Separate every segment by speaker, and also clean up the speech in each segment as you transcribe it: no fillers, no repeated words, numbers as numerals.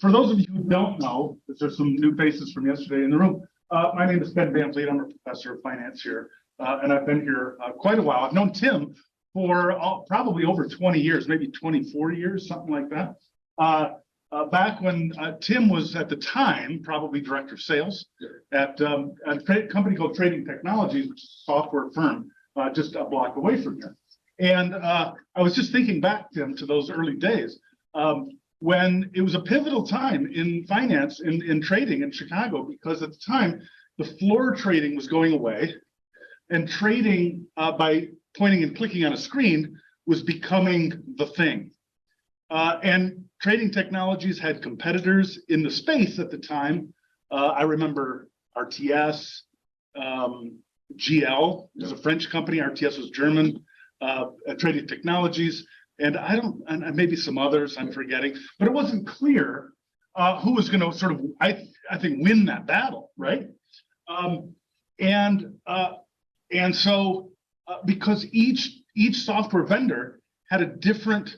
Speaker 1: For those of you who don't know, because there's some new faces from yesterday in the room, my name is Ben Van Vliet. I'm a professor of finance here, and I've been here quite a while. I've known Tim for probably over 20 years, maybe 24 years, something like that. Back when Tim was at the time probably director of sales at a company called Trading Technologies, which is a software firm just a block away from here. And I was just thinking back, Tim, to those early days when it was a pivotal time in finance, in trading in Chicago, because at the time the floor trading was going away, and trading by pointing and clicking on a screen was becoming the thing. And Trading Technologies had competitors in the space at the time. I remember RTS, GL was a French company, RTS was German, Trading Technologies, and and maybe some others I'm forgetting, but it wasn't clear who was going to sort of, I think, win that battle, right? And so because each software vendor had a different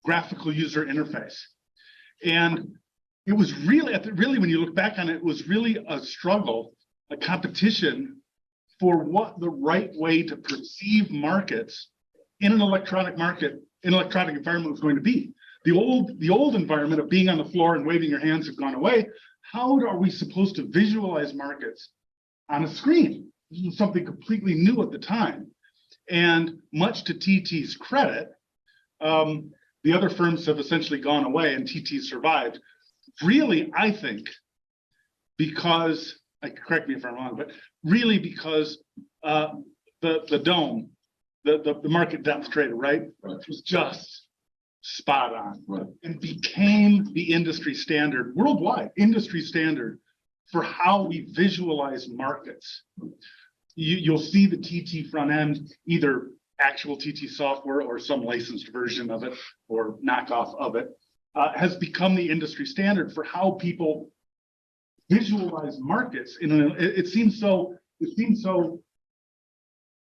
Speaker 1: graphical user interface, and it was really when you look back on it, it was really a struggle, a competition for what the right way to perceive markets in an electronic environment was going to be. The old environment of being on the floor and waving your hands have gone away. How are we supposed to visualize markets on a screen? This was something completely new at the time, and much to TT's credit, the other firms have essentially gone away and TT survived. Really, I think, because, correct me if I'm wrong, but really because the dome, the market depth trader, right, was just spot on, and became the industry standard, worldwide industry standard for how we visualize markets. You'll see the TT front end, either actual TT software or some licensed version of it or knockoff of it, has become the industry standard for how people visualize markets. It seems so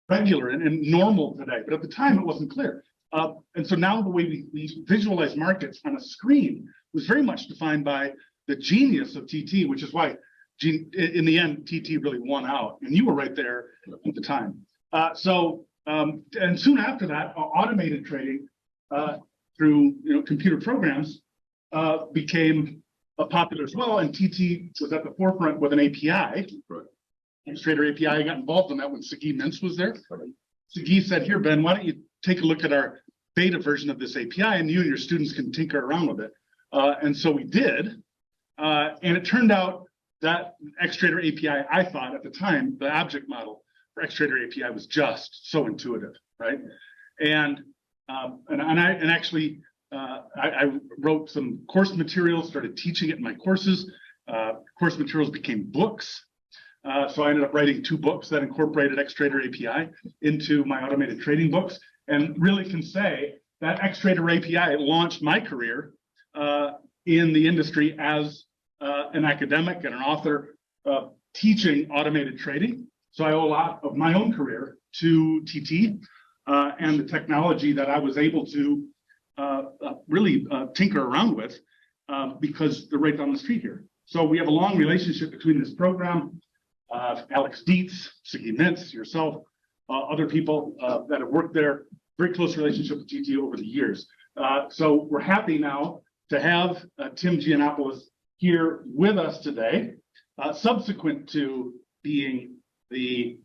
Speaker 1: regular and normal today, but at the time it wasn't clear. And so now the way we visualize markets on a screen was very much defined by the genius of TT, which is why in the end TT really won out, and you were right there at the time. And soon after that, automated trading through computer programs became popular as well, and TT was at the forefront with an API. Trader API got involved in that when Sagi Mintz was there. Sagi said, "Here, Ben, why don't you take a look at our beta version of this API, and you and your students can tinker around with it." And so we did, and it turned out that XTrader API, I thought at the time, the object model for XTrader API was just so intuitive, right? And I wrote some course materials, started teaching it in my courses. Course materials became books. So I ended up writing 2 books that incorporated XTrader API into my automated trading books, and really can say that XTrader API launched my career in the industry as an academic and an author teaching automated trading. So I owe a lot of my own career to TT and the technology that I was able to really tinker around with because they're right down the street here. So we have a long relationship between this program, Alex Dietz, Sagi Mintz, yourself, other people that have worked there, very close relationship with TT over the years. So we're happy now to have Tim Geannopulos here with us today, subsequent to being the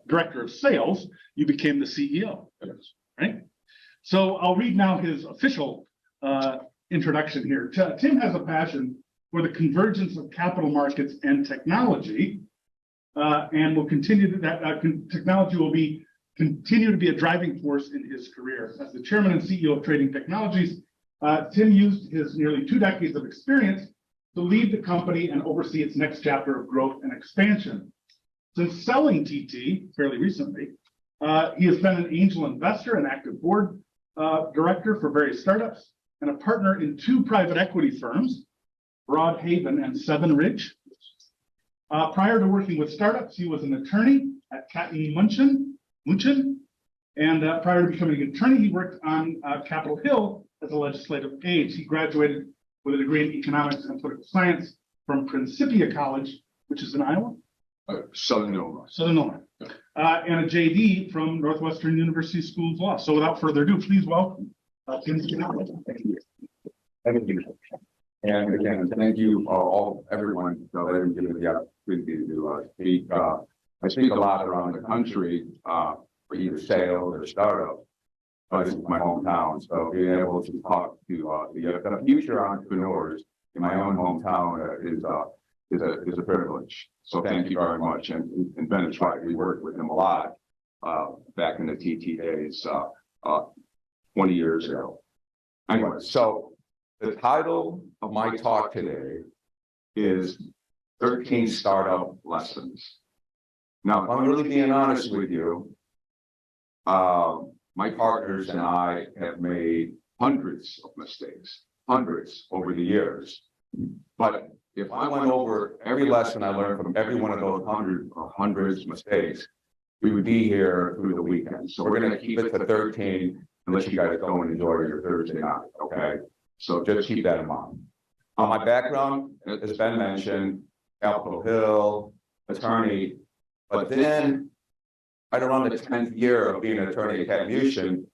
Speaker 1: director of sales, you became the CEO, right? So I'll read now his official introduction here. Tim has a passion for the convergence of capital markets and technology, and will continue that technology will continue to be a driving force in his career. As the chairman and CEO of Trading Technologies, Tim used his nearly 2 decades of experience to lead the company and oversee its next chapter of growth and expansion. Since selling TT fairly recently, he has been an angel investor and active board director for various startups and a partner in 2 private equity firms, Broadhaven and Seven Ridge. Prior to working with startups, he was an attorney at Katten Munchin, and prior to becoming an attorney, he worked on Capitol Hill as a legislative aide. He graduated with a degree in economics and political science from Principia College, which is in Iowa.
Speaker 2: Southern Illinois.
Speaker 1: Southern Illinois. And a JD from Northwestern University School of Law. So without further ado, please welcome Tim Geannopulos.
Speaker 2: Thank you. Thank you. And again, thank you everyone for giving me the opportunity to speak. I speak a lot around the country for either sales or startup, but this is my hometown. So being able to talk to the future entrepreneurs in my own hometown is a privilege. So thank you very much. And Ben is right. We worked with him a lot back in the TT days 20 years ago. Anyway, so the title of my talk today is 13 Startup Lessons. Now, if I'm really being honest with you, my partners and I have made hundreds of mistakes, hundreds over the years. But if I went over every lesson I learned from every one of those hundreds of mistakes, we would be here through the weekend. So we're going to keep it to 13 and let you guys go and enjoy your Thursday night, okay? So just keep that in mind. My background, as Ben mentioned, Capitol Hill, attorney, but then right around the 10th year of being an attorney at Geannopulos,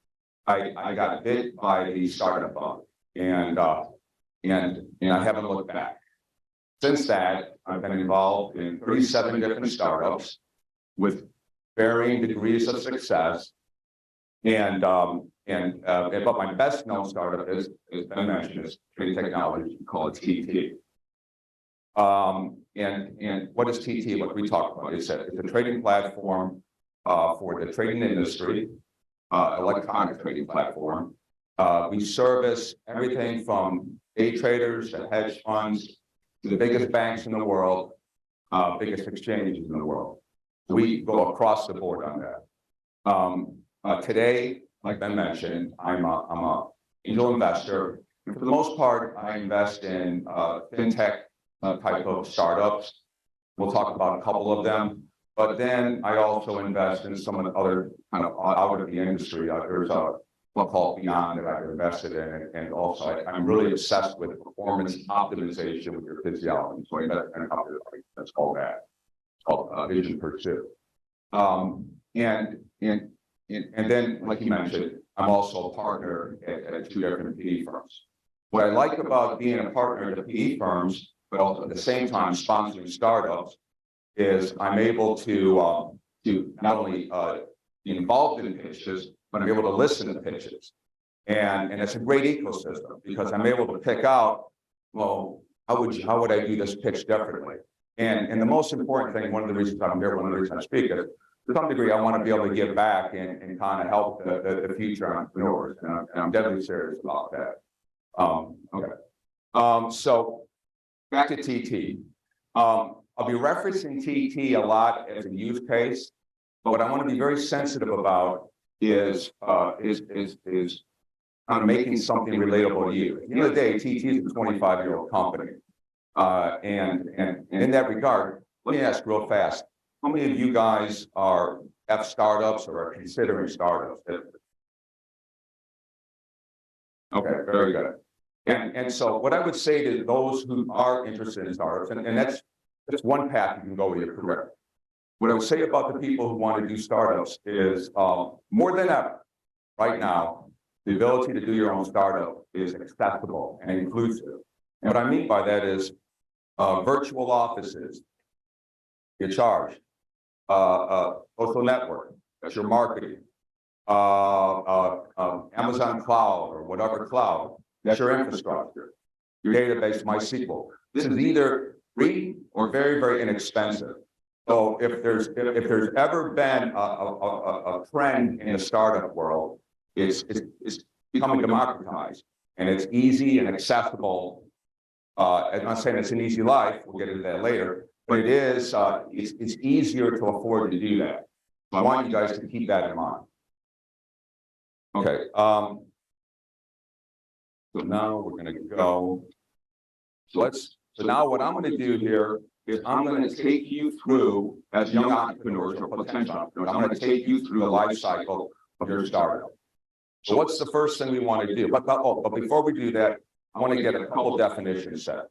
Speaker 2: I got bit by the startup bug, and I haven't looked back. Since that, I've been involved in 37 different startups with varying degrees of success, but my best known startup is, as Ben mentioned, is trading technology. We call it TT. And what is TT? What we talk about? It's a trading platform for the trading industry, electronic trading platform. We service everything from day traders to hedge funds to the biggest banks in the world, biggest exchanges in the world. So we go across the board on that. Today, like Ben mentioned, I'm a angel investor. And for the most part, I invest in fintech type of startups. We'll talk about a couple of them. But then I also invest in some of the other kind of out of the industry. There's a one called Beyond that I've invested in, and also I'm really obsessed with performance optimization with your physiology. So I invest in a company that's called that. It's called Vision Pursuit. And then, like you mentioned, I'm also a partner at 2 different PE firms. What I like about being a partner at the PE firms, but also at the same time sponsoring startups, is I'm able to not only be involved in pitches, but I'm able to listen to pitches. And it's a great ecosystem because I'm able to pick out, well, how would I do this pitch differently? And the most important thing, one of the reasons I'm here, one of the reasons I speak is, to some degree, I want to be able to give back and kind of help the future entrepreneurs. And I'm definitely serious about that. So back to TT. I'll be referencing TT a lot as a use case, but what I want to be very sensitive about is kind of making something relatable to you. At the end of the day, TT is a 25-year-old company. And in that regard, let me ask real fast, how many of you guys have startups or are considering startups? Okay, very good. And so what I would say to those who are interested in startups, and that's just one path you can go with your career. What I would say about the people who want to do startups is more than ever, right now, the ability to do your own startup is accessible and inclusive. And what I mean by that is virtual offices, you're charged, social network, that's your marketing, Amazon cloud or whatever cloud, that's your infrastructure, your database, MySQL. This is either free or very, very inexpensive. So if there's ever been a trend in the startup world, it's becoming democratized, and it's easy and accessible. I'm not saying it's an easy life. We'll get into that later, but it is. It's easier to afford to do that. So I want you guys to keep that in mind. Okay. So now we're going to go. So now what I'm going to do here is I'm going to take you through, as young entrepreneurs or potential entrepreneurs, I'm going to take you through the life cycle of your startup. So what's the first thing we want to do? But before we do that, I want to get a couple definitions set.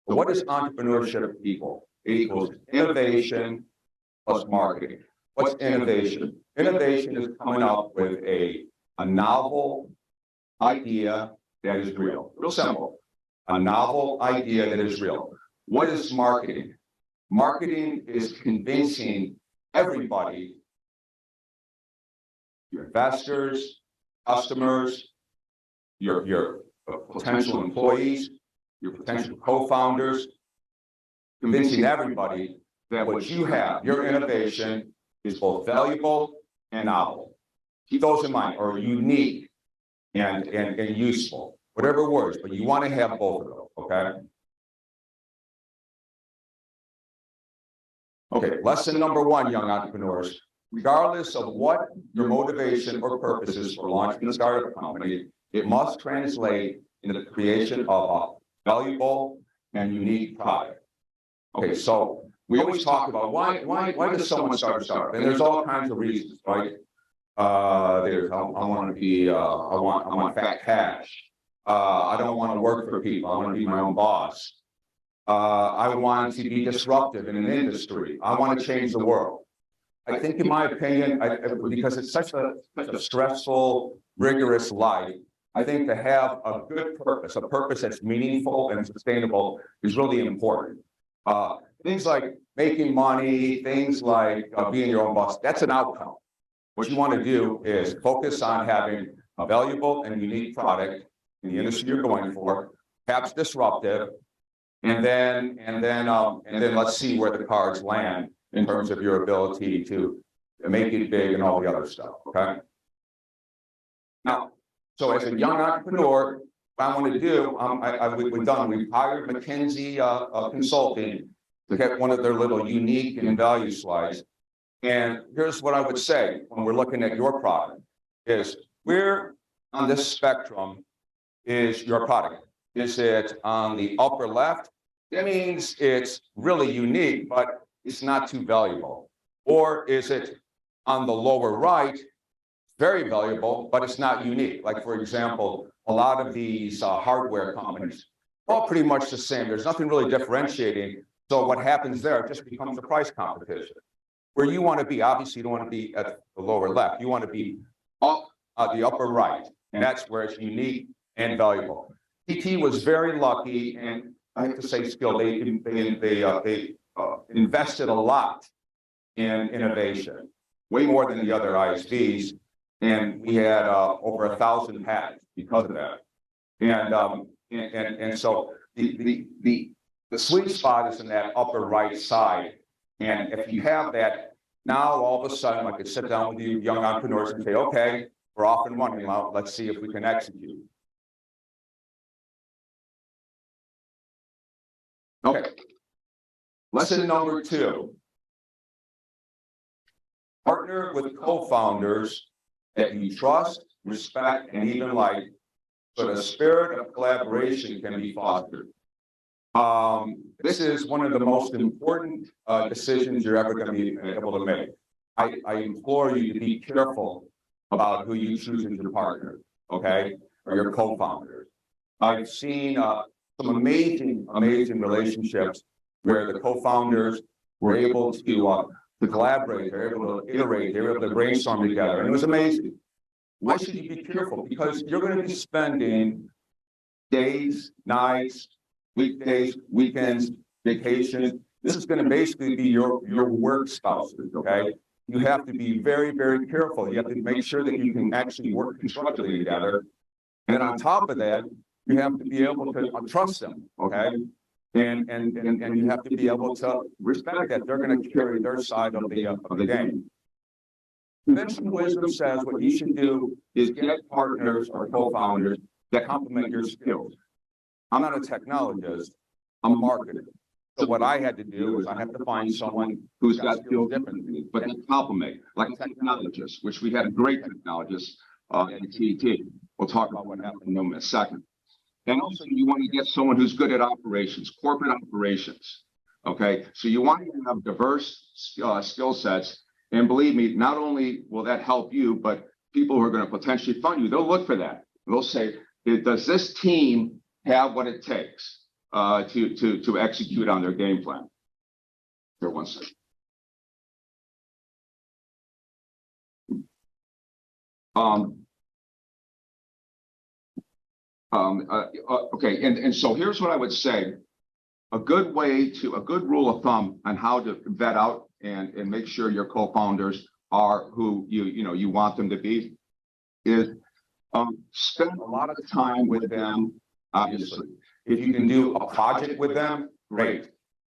Speaker 2: So what is entrepreneurship equal? It equals innovation plus marketing. What's innovation? Innovation is coming up with a novel idea that is real. Real simple. A novel idea that is real. What is marketing? Marketing is convincing everybody, your investors, customers, your potential employees, your potential co-founders, convincing everybody that what you have, your innovation, is both valuable and novel. Keep those in mind, or unique and useful, whatever words, but you want to have both of those, okay? Okay, lesson number one, young entrepreneurs. Regardless of what your motivation or purpose is for launching a startup company, it must translate into the creation of a valuable and unique product. Okay, so we always talk about why does someone start a startup? And there's all kinds of reasons, right? There's I want to be I want fat cash. I don't want to work for people. I want to be my own boss. I want to be disruptive in an industry. I want to change the world. I think, in my opinion, because it's such a stressful, rigorous life, I think to have a good purpose, a purpose that's meaningful and sustainable, is really important. Things like making money, things like being your own boss, that's an outcome. What you want to do is focus on having a valuable and unique product in the industry you're going for, perhaps disruptive, and then let's see where the cards land in terms of your ability to make it big and all the other stuff, okay? Now, so as a young entrepreneur, what I want to do, we've hired McKinsey Consulting to get one of their little unique and value slides. And here's what I would say when we're looking at your product is, where on this spectrum is your product? Is it on the upper left? That means it's really unique, but it's not too valuable. Or is it on the lower right, very valuable, but it's not unique? Like, for example, a lot of these hardware companies are all pretty much the same. There's nothing really differentiating. So what happens there, it just becomes a price competition. Where you want to be, obviously you don't want to be at the lower left. You want to be up at the upper right. And that's where it's unique and valuable. PT was very lucky, and I have to say skilled. They invested a lot in innovation, way more than the other ISVs. And we had over 1,000 patents because of that. And so the sweet spot is in that upper right side. And if you have that, now all of a sudden I could sit down with you young entrepreneurs and say, okay, we're off and running now. Let's see if we can execute. Okay. Lesson number two. Partner with co-founders that you trust, respect, and even like, so the spirit of collaboration can be fostered. This is one of the most important decisions you're ever going to be able to make. I implore you to be careful about who you choose as your partner, okay, or your co-founders. I've seen some amazing relationships where the co-founders were able to collaborate, they're able to iterate, they're able to brainstorm together, and it was amazing. Why should you be careful? Because you're going to be spending days, nights, weekdays, weekends, vacations. This is going to basically be your work spouses, okay? You have to be very, very careful. You have to make sure that you can actually work constructively together. And on top of that, you have to be able to trust them, okay? And you have to be able to respect that they're going to carry their side of the game. Conventional wisdom says what you should do is get partners or co-founders that complement your skills. I'm not a technologist, I'm a marketer. So what I had to do is I have to find someone who's got skills different than me, but they complement, like a technologist, which we had a great technologist at CT. We'll talk about what happened in a second. And also you want to get someone who's good at operations, corporate operations, okay? So you want to have diverse skill sets, and believe me, not only will that help you, but people who are going to potentially fund you, they'll look for that. They'll say, does this team
Speaker 3: have what it takes to execute on their game plan. Here, one second. Okay, and so here's what I would say. A good rule of thumb on how to vet out and make sure your co-founders are who you want them to be is spend a lot of time with them, obviously.
Speaker 2: If you can do a project with them, great.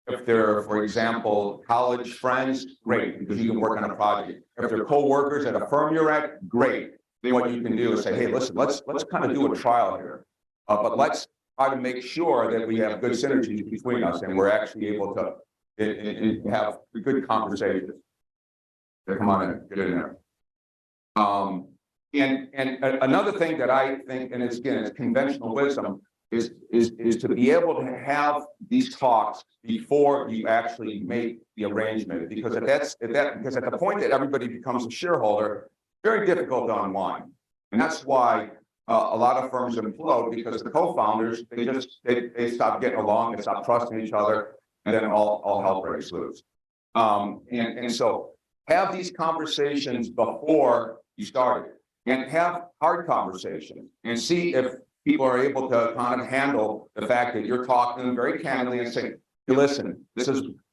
Speaker 2: If they're, for example, college friends, great, because you can work on a project. If they're co-workers at a firm you're at, great. Then what you can do is say, hey, listen, let's kind of do a trial here. But let's try to make sure that we have good synergies between us and we're actually able to have good conversations. Come on in, get in there. And another thing that I think, and it's conventional wisdom, is to be able to have these talks before you actually make the arrangement, because because at the point that everybody becomes a shareholder, very difficult to unwind, and that's why a lot of firms implode, because the co-founders they stop getting along, they stop trusting each other, and then all hell breaks loose. And so have these conversations before you start it, and have hard conversations, and see if people are able to kind of handle the fact that you're talking to them very candidly and saying, hey, listen,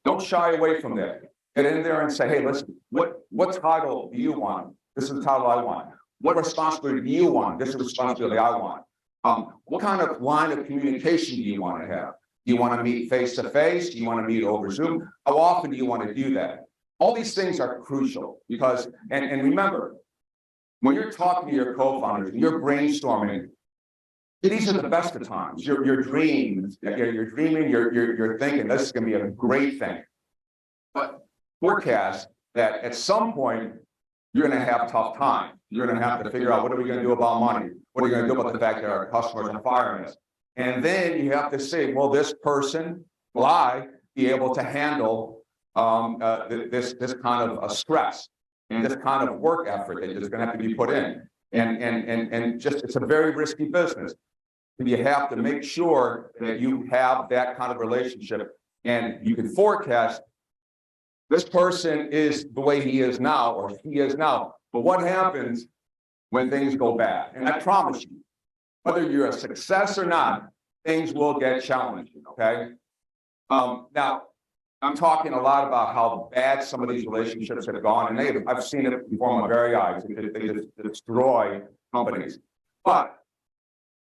Speaker 2: don't shy away from that. Get in there and say, hey, listen, what title do you want? This is the title I want. What responsibility do you want? This is the responsibility I want. What kind of line of communication do you want to have? Do you want to meet face to face? Do you want to meet over Zoom? How often do you want to do that? All these things are crucial because, and remember, when you're talking to your co-founders and you're brainstorming, these are the best of times. You're dreaming, you're thinking this is going to be a great thing. But forecast that at some point you're going to have tough time. You're going to have to figure out, what are we going to do about money? What are we going to do about the fact that our customers are firing us? And then you have to say, will this person, will I be able to handle this kind of stress and this kind of work effort that is going to have to be put in? And just, it's a very risky business. You have to make sure that you have that kind of relationship and you can forecast this person is the way he is now or he is now. But what happens when things go bad? And I promise you, whether you're a success or not, things will get challenging, okay? Now, I'm talking a lot about how bad some of these relationships have gone, and I've seen it before my very eyes. They just destroy companies. But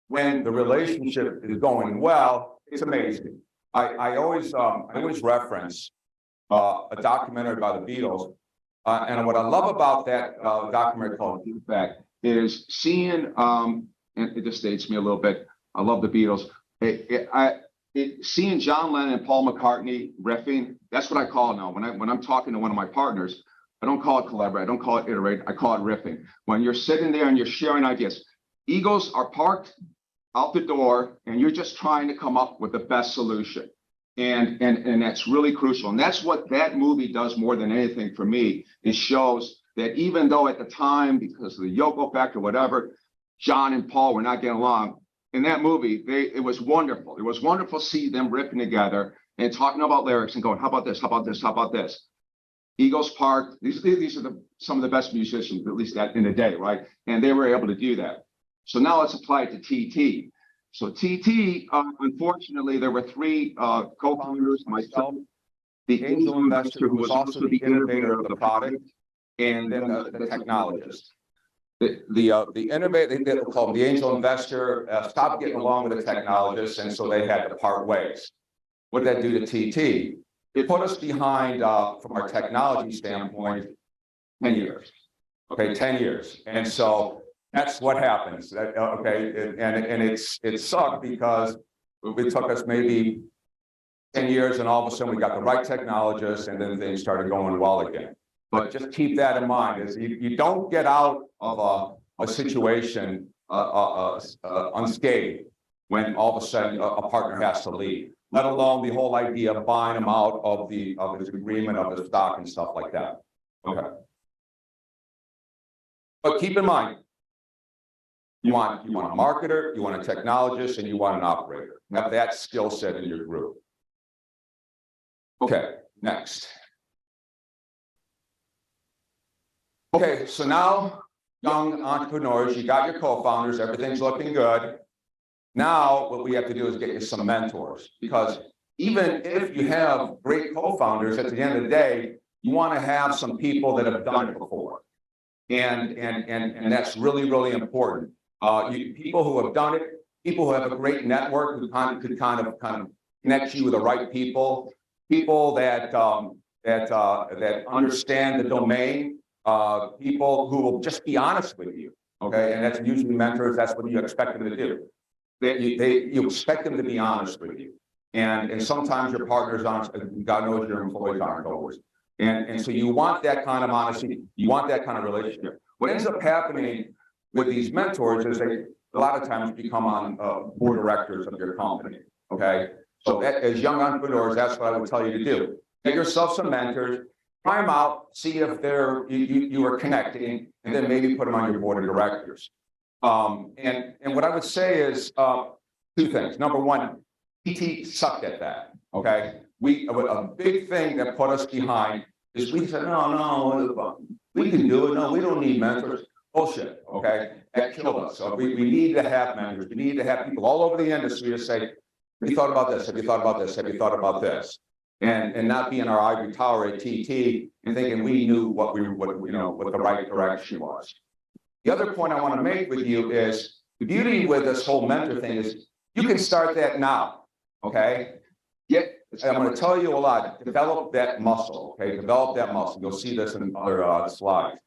Speaker 2: when the relationship is going well, it's amazing. I always reference a documentary by the Beatles, and what I love about that documentary called Feedback is seeing, and it just dates me a little bit. I love the Beatles. Seeing John Lennon and Paul McCartney riffing, that's what I call it now. When I'm talking to one of my partners, I don't call it collaborate, I don't call it iterate, I call it riffing. When you're sitting there and you're sharing ideas, egos are parked out the door, and you're just trying to come up with the best solution. And that's really crucial. And that's what that movie does more than anything for me. It shows that even though at the time, because of the Yoko factor, whatever, John and Paul were not getting along, in that movie, it was wonderful. It was wonderful to see them ripping together and talking about lyrics and going, how about this? How about this? How about this? Egos parked. These are some of the best musicians, at least in the day, right? And they were able to do that. So now let's apply it to TT. So TT, unfortunately, there were three co-founders, myself, the angel investor who was also the innovator of the product, and then the technologist. The innovator, they call him the angel investor, stopped getting along with the technologist, and so they had to part ways. What did that do to TT? It put us behind, from our technology standpoint, 10 years. Okay, 10 years. And so that's what happens. Okay, and it sucked because it took us maybe 10 years, and all of a sudden we got the right technologists, and then things started going well again. But just keep that in mind: is you don't get out of a situation unscathed when all of a sudden a partner has to leave. Let alone the whole idea of buying them out of his agreement, of his stock, and stuff like that. Okay. But keep in mind, You want a marketer, you want a technologist, and you want an operator. Have that skill set in your group. Okay, next. Okay, so now, young entrepreneurs, you got your co-founders, everything's looking good. Now, what we have to do is get you some mentors, because even if you have great co-founders, at the end of the day, you want to have some people that have done it before. And that's really, really important. People who have done it, people who have a great network, who could kind of connect you with the right people, people that understand the domain, people who will just be honest with you. Okay, and that's usually mentors. That's what you expect them to do. You expect them to be honest with you, and sometimes your partners aren't. God knows your employees aren't always. And so you want that kind of honesty. You want that kind of relationship. What ends up happening with these mentors is they a lot of times become on board of directors of your company. Okay, so that, as young entrepreneurs, that's what I would tell you to do. Get yourself some mentors, try them out, see if you are connecting, and then maybe put them on your board of directors. And what I would say is two things. Number one, PT sucked at that. Okay, a big thing that put us behind is we said, no, we can do it. No, we don't need mentors. Bullshit. Okay, that killed us. So we need to have mentors. We need to have people all over the industry to say, have you thought about this? Have you thought about this? Have you thought about this? And not be in our ivory tower at TT and thinking we knew what the right direction was. The other point I want to make with you is the beauty with this whole mentor thing is you can start that now. Okay, I'm going to tell you a lot. Develop that muscle. Okay, develop that muscle. You'll see this in other slides.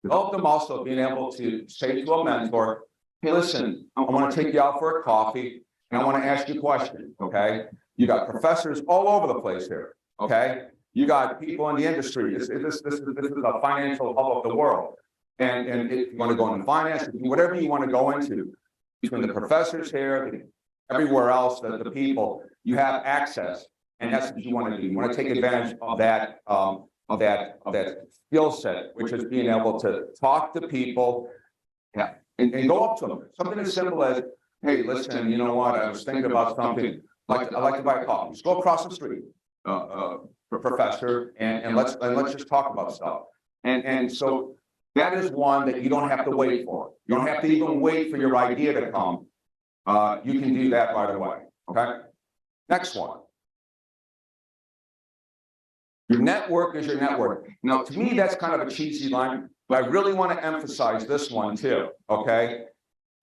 Speaker 2: Develop the muscle of being able to say to a mentor, hey, listen, I want to take you out for a coffee and I want to ask you a question. Okay, you got professors all over the place here. Okay, you got people in the industry. This is a financial hub of the world. And if you want to go into finance, whatever you want to go into, between the professors here, everywhere else, the people, you have access, and that's what you want to do. You want to take advantage of that skill set, which is being able to talk to people, and go up to them. Something as simple as, hey, listen, you know what? I was thinking about something. I'd like to buy a coffee. Just go across the street, professor, and let's just talk about stuff. And so that is one that you don't have to wait for. You don't have to even wait for your idea to come. You can do that right away. Okay. Next one. Your network is your network. Now, to me, that's kind of a cheesy line, but I really want to emphasize this one too. Okay.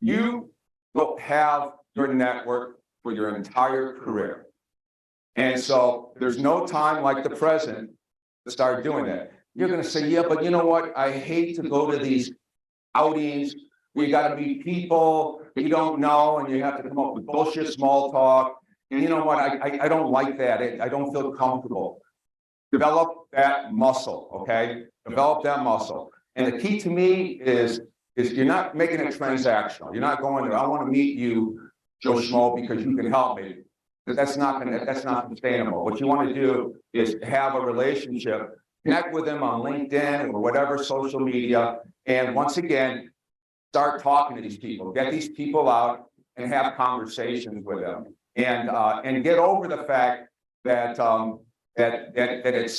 Speaker 2: You will have your network for your entire career. And so there's no time like the present to start doing that. You're going to say, yeah, but you know what? I hate to go to these outings where you got to meet people that you don't know and you have to come up with bullshit small talk. And you know what? I don't like that. I don't feel comfortable. Develop that muscle, okay? Develop that muscle. And the key to me is you're not making it transactional. You're not going to, I want to meet you, Joe Schmo, because you can help me. That's not sustainable. What you want to do is have a relationship, connect with them on LinkedIn or whatever social media, and once again, start talking to these people. Get these people out and have conversations with them, and get over the fact that it's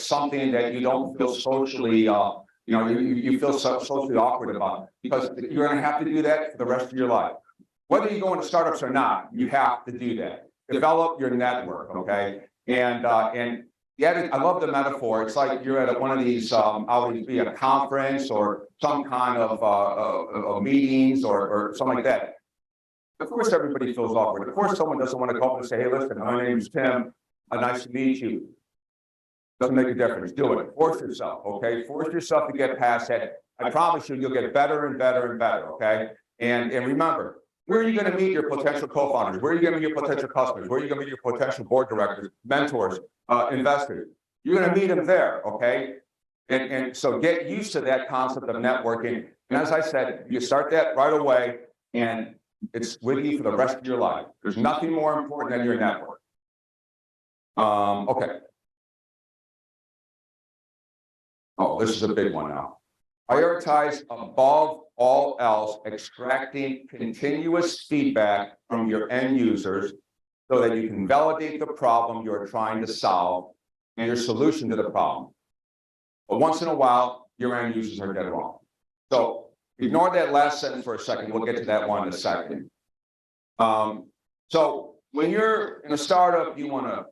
Speaker 2: something that you don't feel socially, you feel socially awkward about, because you're going to have to do that for the rest of your life. Whether you go into startups or not, you have to do that. Develop your network, okay? And yeah, I love the metaphor. It's like you're at one of these, always be a conference or some kind of meetings or something like that. Of course, everybody feels awkward. Of course, someone doesn't want to go up and say, hey, listen, my name is Tim. Nice to meet you. Doesn't make a difference. Do it. Force yourself, okay? Force yourself to get past that. I promise you'll get better and better and better, okay? And remember, where are you going to meet your potential co-founders? Where are you going to meet your potential customers? Where are you going to meet your potential board directors, mentors, investors? You're going to meet them there, okay? And so get used to that concept of networking. And as I said, you start that right away, and it's with you for the rest of your life. There's nothing more important than your network. Okay. Oh, this is a big one now. Prioritize above all else, extracting continuous feedback from your end users so that you can validate the problem you're trying to solve and your solution to the problem. But once in a while, your end users are dead wrong. So ignore that last sentence for a second. We'll get to that one in a second. So when you're in a startup, you want to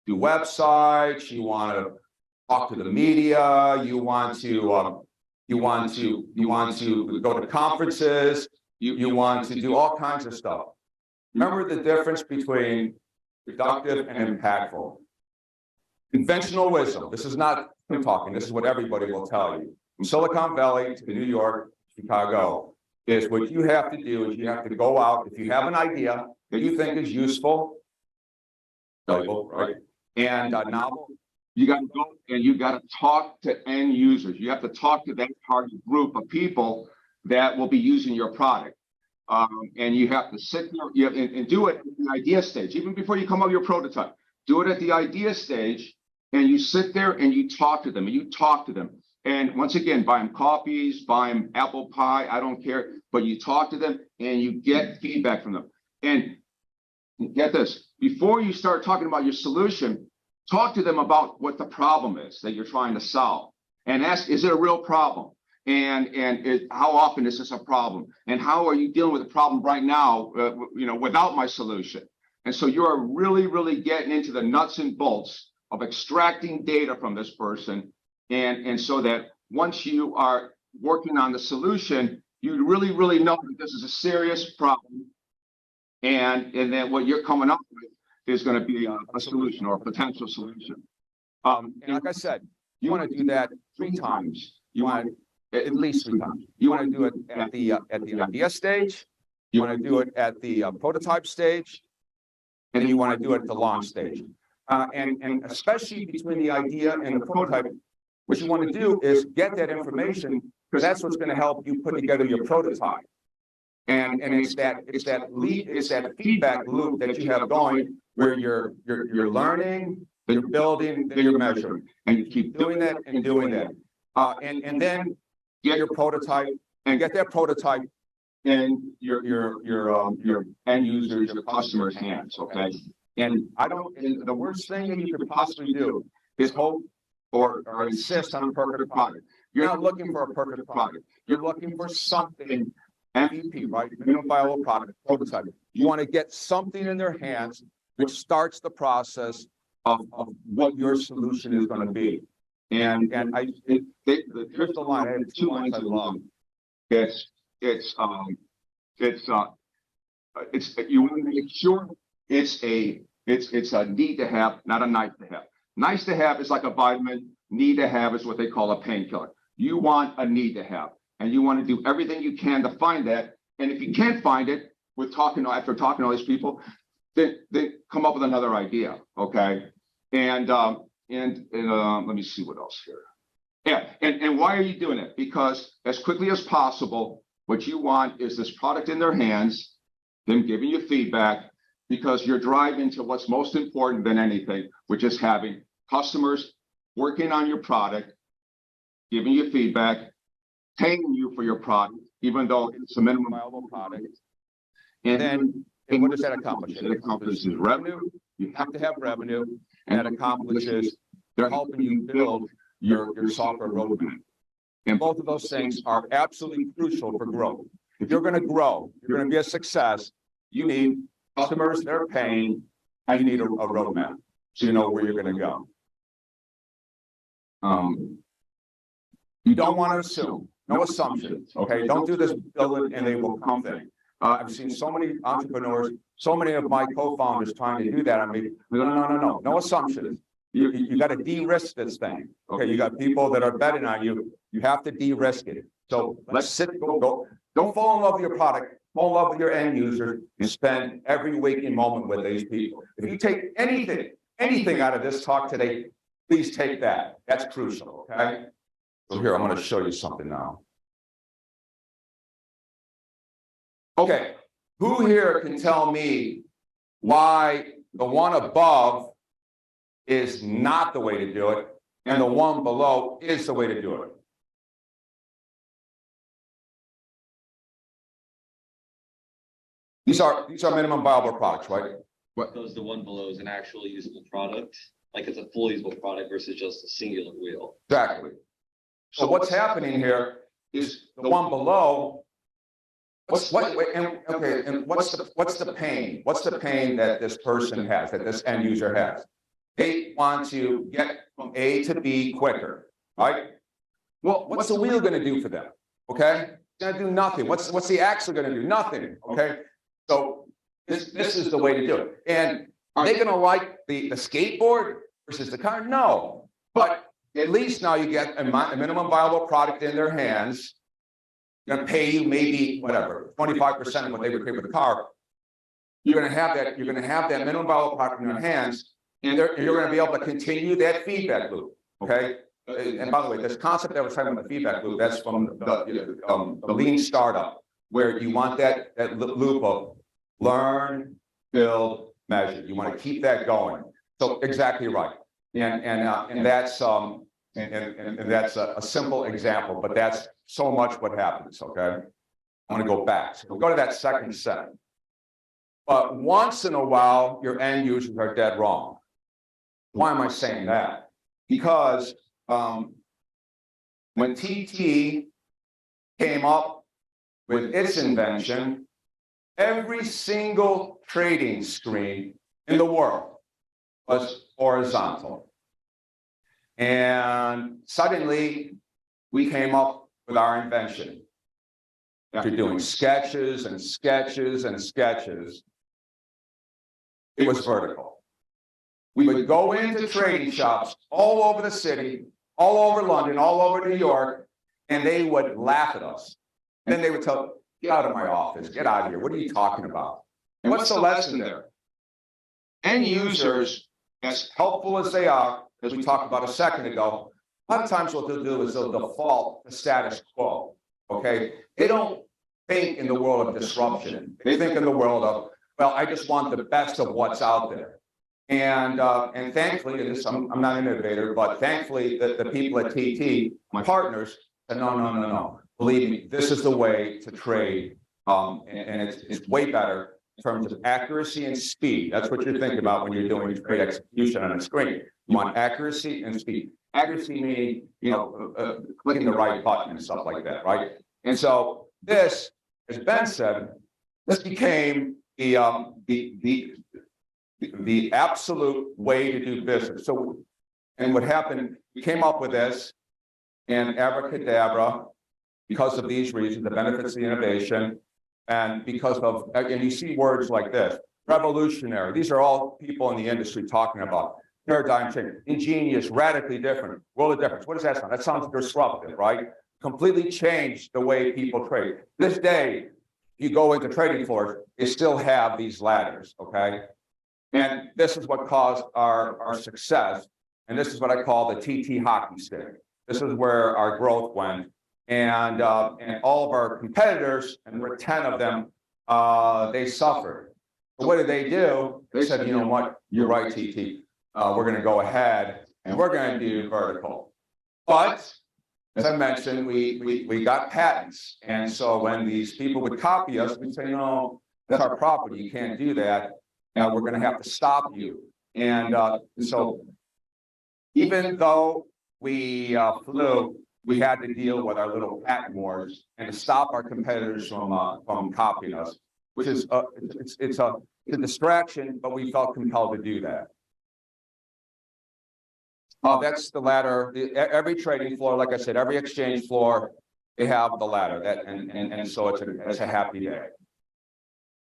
Speaker 2: do websites, you want to talk to the media, you want to go to conferences, you want to do all kinds of stuff. Remember the difference between productive and impactful. Conventional wisdom, this is not me talking, this is what everybody will tell you. From Silicon Valley to New York, Chicago, is what you have to do is you have to go out, if you have an idea that you think is useful, valuable, right? And novel,
Speaker 3: You got to go and you got to talk to end users. You have to talk to that target group of people that will be using your product. And you have to sit there and do it at the idea stage, even before you come up with your prototype. Do it at the idea stage, and you sit there and you talk to them, and you talk to them. And once again, buy them coffees, buy them apple pie, I don't care, but you talk to them and you get feedback from them. And get this, before you start talking about your solution, talk to them about what the problem is that you're trying to solve, and ask, is it a real problem? And how often is this a problem? And how are you dealing with the problem right now, without my solution? And so you are really, really getting into the nuts and bolts of extracting data from this person. And so that once you are working on the solution, you really, really know that this is a serious problem. And then what you're coming up with is going to be a solution or a potential solution.
Speaker 2: and like I said, you want to do that 3 times. You want at least 3 times. You want to do it at the idea stage. You want to do it at the prototype stage, and then you want to do it at the launch stage. And especially between the idea and the prototype, what you want to do is get that information, because that's what's going to help you put together your prototype. And it's that feedback loop that you have going, where you're learning, then you're building, then you're measuring, and you keep doing that and doing that. And then get your prototype and get that prototype in your end users, your customers' hands. Okay. And the worst thing that you could possibly do is hope or insist on a perfect product. You're not looking for a perfect product. You're looking for something. MVP, right? Minimum viable product, prototype. You want to get something in their hands which starts the process of what your solution is going to be. And here's the line. I have 2 lines I love.
Speaker 3: You want to make sure it's a need to have, not a nice to have. Nice to have is like a vitamin. Need to have is what they call a painkiller. You want a need to have. And you want to do everything you can to find that. And if you can't find it, after talking to all these people, then come up with another idea. Okay. And let me see what else here. Yeah. And why are you doing it? Because as quickly as possible, what you want is this product in their hands, them giving you feedback, because you're driving to what's most important than anything, which is having customers working on your product, giving you feedback, paying you for your product, even though it's a minimum viable product. And what does that accomplish? It accomplishes revenue. You have to have revenue, and that accomplishes they're helping you build your software roadmap. And both of those things are absolutely crucial for growth. If you're going to grow, you're going to be a success, you need customers that are paying, and you need a roadmap so you know where you're going to go. You don't want to assume. No assumptions, okay? Don't do this build it and they will come thing. I've seen so many entrepreneurs, so many of my co-founders trying to do that. I mean, no assumptions. You got to de-risk this thing. Okay, you got people that are betting on you. You have to de-risk it. So let's go. Don't fall in love with your product. Fall in love with your end users and spend every waking moment with these people. If you take anything out of this talk today, please take that. That's crucial, okay? So here, I'm going to show you something now. Okay, who here can tell me why the one above is not the way to do it and the one below is the way to do it?
Speaker 2: These are minimum viable products, right?
Speaker 4: Because the one below is an actual usable product, like it's a full usable product versus just a singular wheel.
Speaker 2: Exactly. So what's happening here is the one below. What's the pain? What's the pain that this person has, that this end user has? They want to get from A to B quicker, right? Well, what's the wheel going to do for them? Okay, it's going to do nothing. What's the axle going to do? Nothing. Okay, so this is the way to do it. And are they going to like the skateboard versus the car? No, but at least now you get a minimum viable product in their hands. Going to pay you maybe whatever 25% of what they would pay with the car. You're going to have that. You're going to have that minimum viable product in your hands, and you're going to be able to continue that feedback loop. Okay. And by the way, this concept that we're talking about, the feedback loop, that's from the lean startup, where you want that loop of learn, build, measure. You want to keep that going. So exactly right. And that's and that's a simple example, but that's so much what happens. Okay, I'm going to go back. So we'll go to that second set. But once in a while, your end users are dead wrong. Why am I saying that? Because when TT came up with its invention, every single trading screen in the world was horizontal. And suddenly we came up with our invention. After doing sketches and sketches and sketches, it was vertical. We would go into trading shops all over the city, all over London, all over New York, and they would laugh at us. And then they would tell, get out of my office, get out of here. What are you talking about? And what's the lesson there? End users, as helpful as they are, as we talked about a second ago, a lot of times what they'll do is they'll default to status quo. Okay? They don't think in the world of disruption. They think in the world of, well, I just want the best of what's out there. And thankfully, and this, I'm not an innovator, but thankfully the people at TT, my partners, said, no. Believe me, this is the way to trade. And it's way better in terms of accuracy and speed. That's what you're thinking about when you're doing trade execution on a screen. You want accuracy and speed. Accuracy meaning, clicking the right button and stuff like that, right? And so this, as Ben said, this became the absolute way to do business. So, and what happened, we came up with this, and abracadabra, because of these reasons, the benefits of the innovation, and because of, and you see words like this, revolutionary. These are all people in the industry talking about paradigm change, ingenious, radically different, world of difference. What does that sound? That sounds disruptive, right? Completely changed the way people trade. This day, you go into trading floors, they still have these ladders, okay? And this is what caused our success. And this is what I call the TT hockey stick. This is where our growth went. And all of our competitors, and there were 10 of them, they suffered. So what did they do? They said, you know what, you're right, TT. We're going to go ahead and we're going to do vertical. But as I mentioned, we got patents. And so when these people would copy us, we'd say, that's our property. You can't do that. Now we're going to have to stop you. And so even though we flew, we had to deal with our little patent wars and to stop our competitors from copying us, which is it's a distraction, but we felt compelled to do that. That's the ladder. Every trading floor, like I said, every exchange floor, they have the ladder. And so it's a happy day.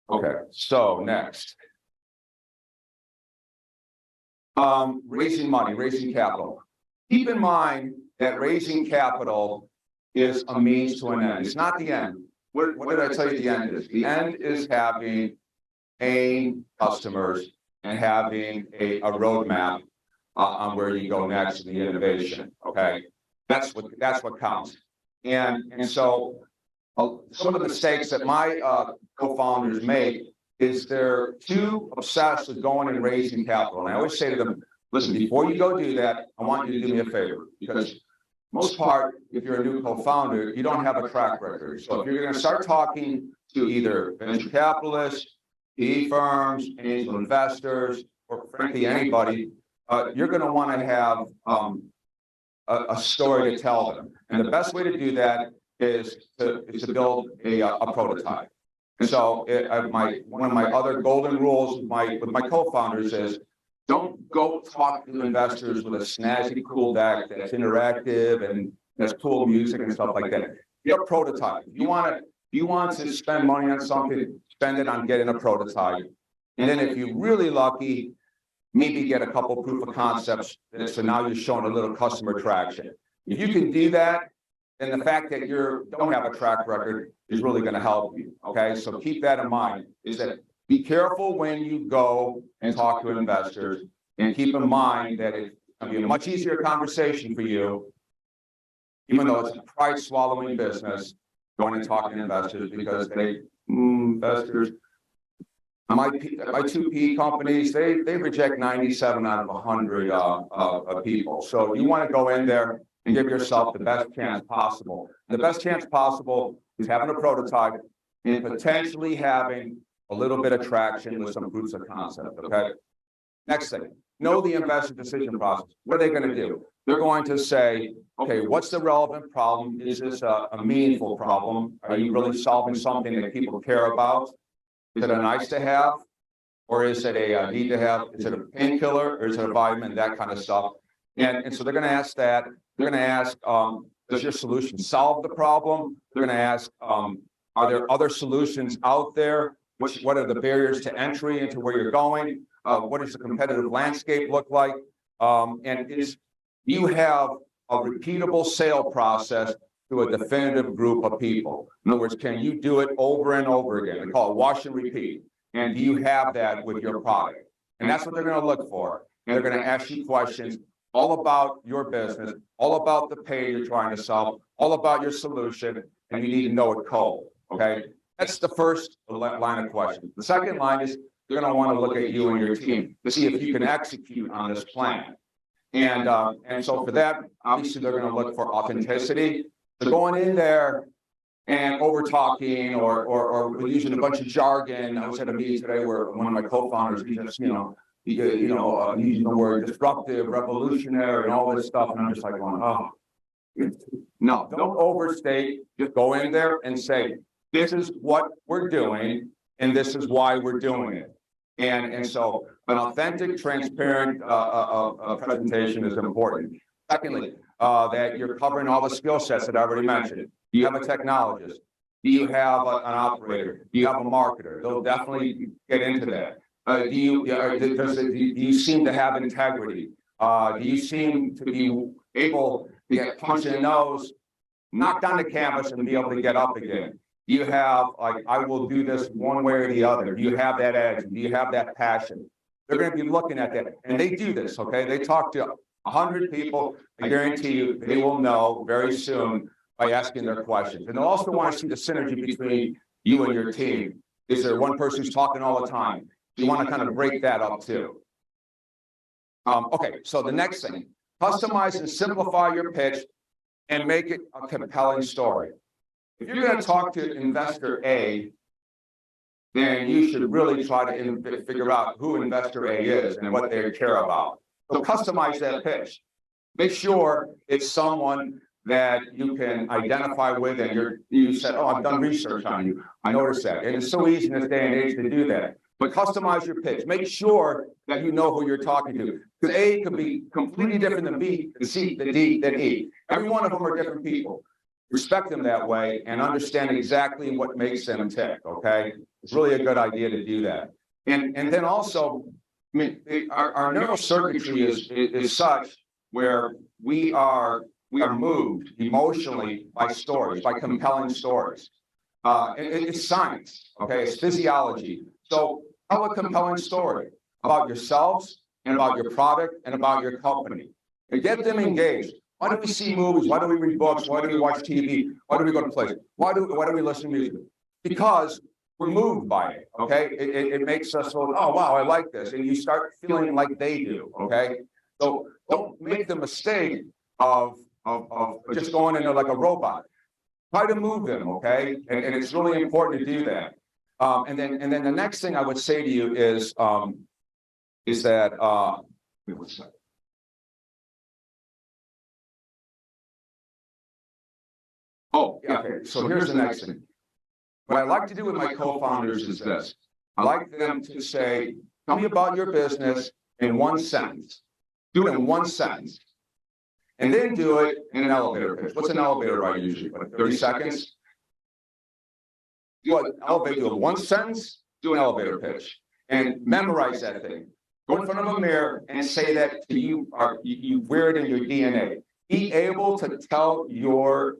Speaker 2: Okay, so next. Raising money, raising capital. Keep in mind that raising capital is a means to an end. It's not the end. What did I tell you the end is? The end is having paying customers and having a roadmap on where you go next in the innovation. Okay, that's what counts. And so some of the mistakes that my co-founders make is they're too obsessed with going and raising capital. And I always say to them, listen, before you go do that, I want you to do me a favor, because most part, if you're a new co-founder, you don't have a track record. So if you're going to start talking to either venture capitalists, PE firms, angel investors, or frankly anybody, you're going to want to have a story to tell them. And the best way to do that is to build a prototype. And so one of my other golden rules with my co-founders is don't go talk to investors with a snazzy, cool deck that's interactive and has cool music and stuff like that. Get a prototype. If you want to spend money on something, spend it on getting a prototype. And then if you're really lucky, maybe get a couple proof of concepts. So now you're showing a little customer traction. If you can do that, then the fact that you don't have a track record is really going to help you. Okay, so keep that in mind. Is that be careful when you go and talk to investors, and keep in mind that it's going to be a much easier conversation for you, even though it's a pride swallowing business, going and talking to investors because investors. My two PE companies, they reject 97 out of 100 people. So you want to go in there and give yourself the best chance possible. And the best chance possible is having a prototype and potentially having a little bit of traction with some proofs of concept, okay? Next thing, know the investor decision process. What are they going to do? They're going to say, okay, what's the relevant problem? Is this a meaningful problem? Are you really solving something that people care about? Is it a nice to have? Or is it a need to have? Is it a painkiller or is it a vitamin? That kind of stuff. And so they're going to ask that. They're going to ask, does your solution solve the problem? They're going to ask, are there other solutions out there? What are the barriers to entry into where you're going? What does the competitive landscape look like? And do you have a repeatable sale process to a definitive group of people? In other words, can you do it over and over again? We call it wash and repeat. And do you have that with your product? And that's what they're going to look for. And they're going to ask you questions all about your business, all about the pain you're trying to solve, all about your solution, and you need to know it cold, okay? That's the first line of questions. The second line is they're going to want to look at you and your team to see if you can execute on this plan. And so for that, obviously, they're going to look for authenticity. So going in there and over talking or using a bunch of jargon. I was at a meeting today where one of my co-founders, he just, using the word disruptive, revolutionary, and all this stuff. And I'm just like going, oh, no, don't overstate. Just go in there and say, this is what we're doing, and this is why we're doing it. And so an authentic, transparent presentation is important. Secondly, that you're covering all the skill sets that I already mentioned. Do you have a technologist? Do you have an operator? Do you have a marketer? They'll definitely get into that. Do you seem to have integrity? Do you seem to be able to get punched in the nose, knocked on the canvas, and be able to get up again? Do you have, like, I will do this one way or the other? Do you have that edge? Do you have that passion? They're going to be looking at that. And they do this, okay? They talk to 100 people. I guarantee you they will know very soon by asking their questions. And they'll also want to see the synergy between you and your team. Is there one person who's talking all the time? You want to kind of break that up too. Okay, so the next thing, customize and simplify your pitch and make it a compelling story. If you're going to talk to investor A, then you should really try to figure out who investor A is and what they care about. So customize that pitch. Make sure it's someone that you can identify with, and you said, oh, I've done research on you. I noticed that. And it's so easy in this day and age to do that. But customize your pitch. Make sure that you know who you're talking to. Because A could be completely different than B, than C, than D, than E. Every one of them are different people. Respect them that way and understand exactly what makes them tick, okay? It's really a good idea to do that. And then also, I mean, our neurocircuitry is such where we are moved emotionally by stories, by compelling stories. It's science, okay? It's physiology. So tell a compelling story about yourselves and about your product and about your company. And get them engaged. Why do we see movies? Why do we read books? Why do we watch TV? Why do we go to places? Why do we listen to music? Because we're moved by it, okay? It makes us go, oh, wow, I like this. And you start feeling like they do, okay? So don't make the mistake of of just going into like a robot. Try to move them, okay? And it's really important to do that. And then the next thing I would say to you is that wait, what's that? Oh, yeah, okay. So here's the next thing. What I like to do with my co-founders is this. I like them to say, tell me about your business in one sentence. Do it in one sentence. And then do it in an elevator pitch. What's an elevator ride usually? What, 30 seconds? Do an elevator, do it one sentence, do an elevator pitch. And memorize that thing. Go in front of a mirror and say that to you, you wear it in your DNA. Be able to tell your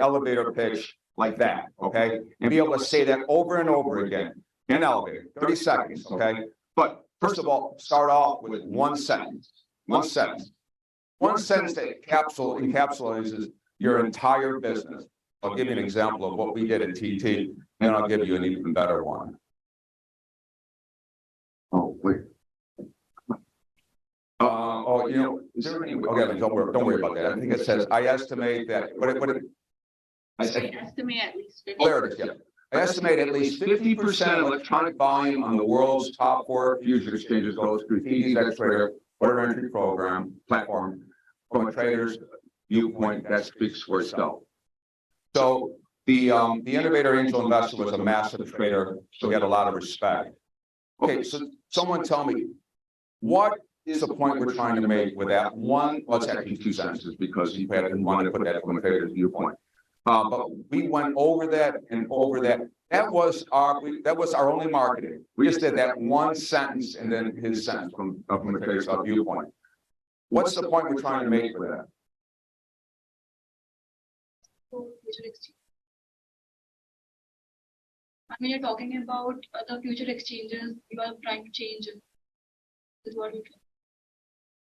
Speaker 2: elevator pitch like that, okay? And be able to say that over and over again in an elevator, 30 seconds, okay? But first of all, start off with one sentence. One sentence. One sentence that encapsulates your entire business. I'll give you an example of what we did at TT, and I'll give you an even better one. Oh, wait. Is there any, okay, don't worry about that. I think it says, I estimate that, I said,
Speaker 5: Estimate at least 50%.
Speaker 2: there it is, yeah. I estimate at least 50% electronic volume on the world's top 4 future exchanges goes through TT's X-Trader order entry platform. From a trader's viewpoint, that speaks for itself. So the innovator angel investor was a massive trader, so he had a lot of respect. Okay, so someone tell me, what is the point we're trying to make with that one? Well, it's actually 2 sentences because he wanted to put that from a trader's viewpoint. But we went over that and over that. That was our only marketing. We just did that one sentence and then his sentence from a trader's viewpoint. What's the point we're trying to make with that?
Speaker 5: Future exchange. When you're talking about the future exchanges, you are trying to change it. Is what you can.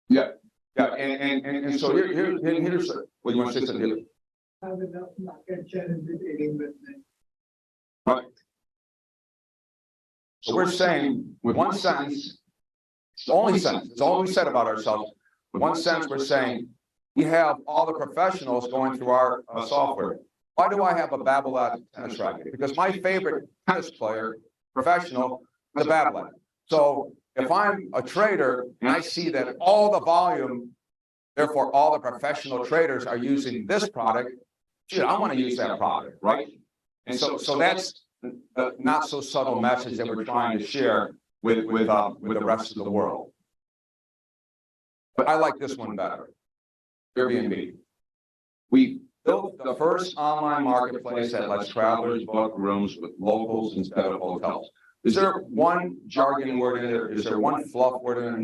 Speaker 2: Yeah, and so here's what you want to say something.
Speaker 6: Have enough market share in the trading business.
Speaker 2: Right. So we're saying with one sentence, it's the only sentence, it's all we said about ourselves. With one sentence, we're saying we have all the professionals going through our software. Why do I have a Babolat tennis racket? Because my favorite tennis player, professional, is a Babolat. So if I'm a trader and I see that all the volume, therefore all the professional traders are using this product, I want to use that product, right? And so that's the not so subtle message that we're trying to share with the rest of the world. But I like this one better. Airbnb. We built the first online marketplace that lets travelers book rooms with locals instead of hotels. Is there one jargon word in there? Is there one fluff word in there?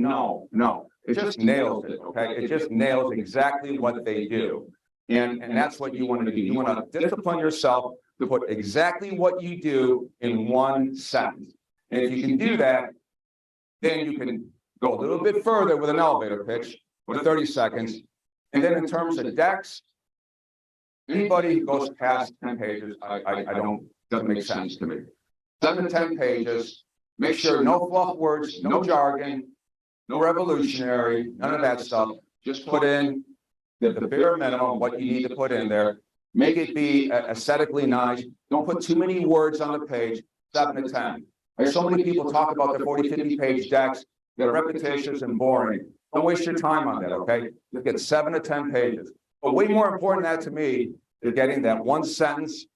Speaker 2: No. It just nails it, okay? It just nails exactly what they do. And that's what you want to do. You want to discipline yourself to put exactly what you do in one sentence. And if you can do that, then you can go a little bit further with an elevator pitch with 30 seconds. And then in terms of decks, anybody who goes past 10 pages, doesn't make sense to me. 7 to 10 pages, make sure no fluff words, no jargon, no revolutionary, none of that stuff. Just put in the bare minimum, what you need to put in there. Make it be aesthetically nice. Don't put too many words on the page, 7 to 10. There's so many people talk about the 40, 50 page decks that are repetitious and boring. Don't waste your time on that, okay? Just get 7 to 10 pages. But way more important than that to me is getting that one sentence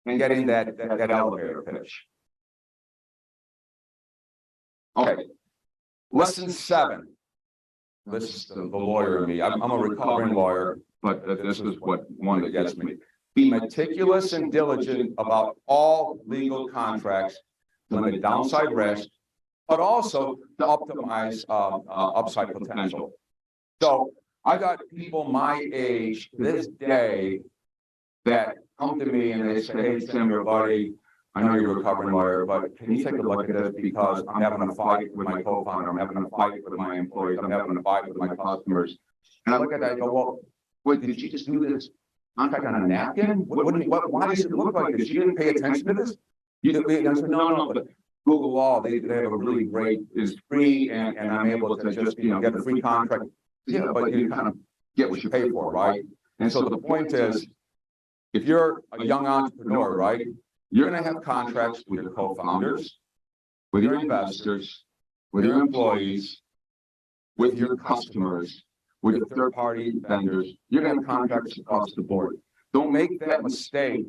Speaker 2: and getting that elevator pitch. Okay, lesson 7. This is the lawyer in me. I'm a recovering lawyer, but this is one that gets me. Be meticulous and diligent about all legal contracts to limit downside risk, but also to optimize upside potential. So I got people my age to this day that come to me and they say, hey, Tim, your buddy, I know you're a recovering lawyer, but can you take a look at this because I'm having a fight with my co-founder, I'm having a fight with my employees, I'm having a fight with my customers. And I look at that and go, well, wait, did you just do this contract on a napkin? Why does it look like this? You didn't pay attention to this? I said, no, but Google Law, they have a really great, it's free, and I'm able to just, get a free contract. Yeah, but you kind of
Speaker 3: get what you pay for, right?
Speaker 2: And so the point is, if you're a young entrepreneur, right, you're going to have contracts with your co-founders,
Speaker 3: with your investors, with your employees, with your customers, with your third-party vendors. You're going to have contracts across the board.
Speaker 2: don't make that mistake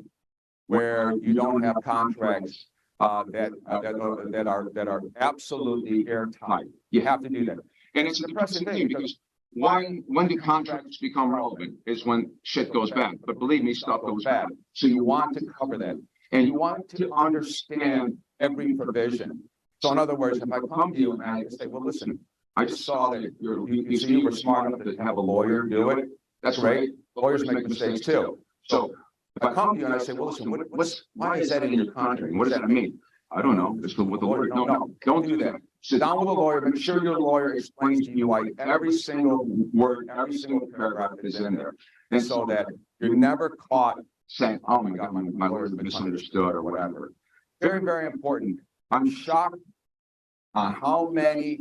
Speaker 2: where you don't have contracts that are absolutely airtight. You have to do that.
Speaker 3: And it's a depressing thing because when do contracts become relevant is when shit goes bad. But believe me, stuff goes bad.
Speaker 2: So you want to cover that. And you want to understand every provision. So in other words, if I come to you and I say, well, listen, I just saw that you were smart enough to have a lawyer do it.
Speaker 3: That's
Speaker 2: Great.
Speaker 3: right.
Speaker 2: Lawyers make mistakes too.
Speaker 3: So
Speaker 2: if I come to you and I say, well, listen, why is that in your contract?
Speaker 3: what does that mean? I don't know. It's what the lawyer. No, don't do that.
Speaker 2: Sit down with a lawyer, make sure your lawyer explains to you why every single word, every single paragraph is in there. And so that you're never caught
Speaker 3: saying, oh my God, my lawyer's misunderstood or whatever.
Speaker 2: Very, very important. I'm shocked on how many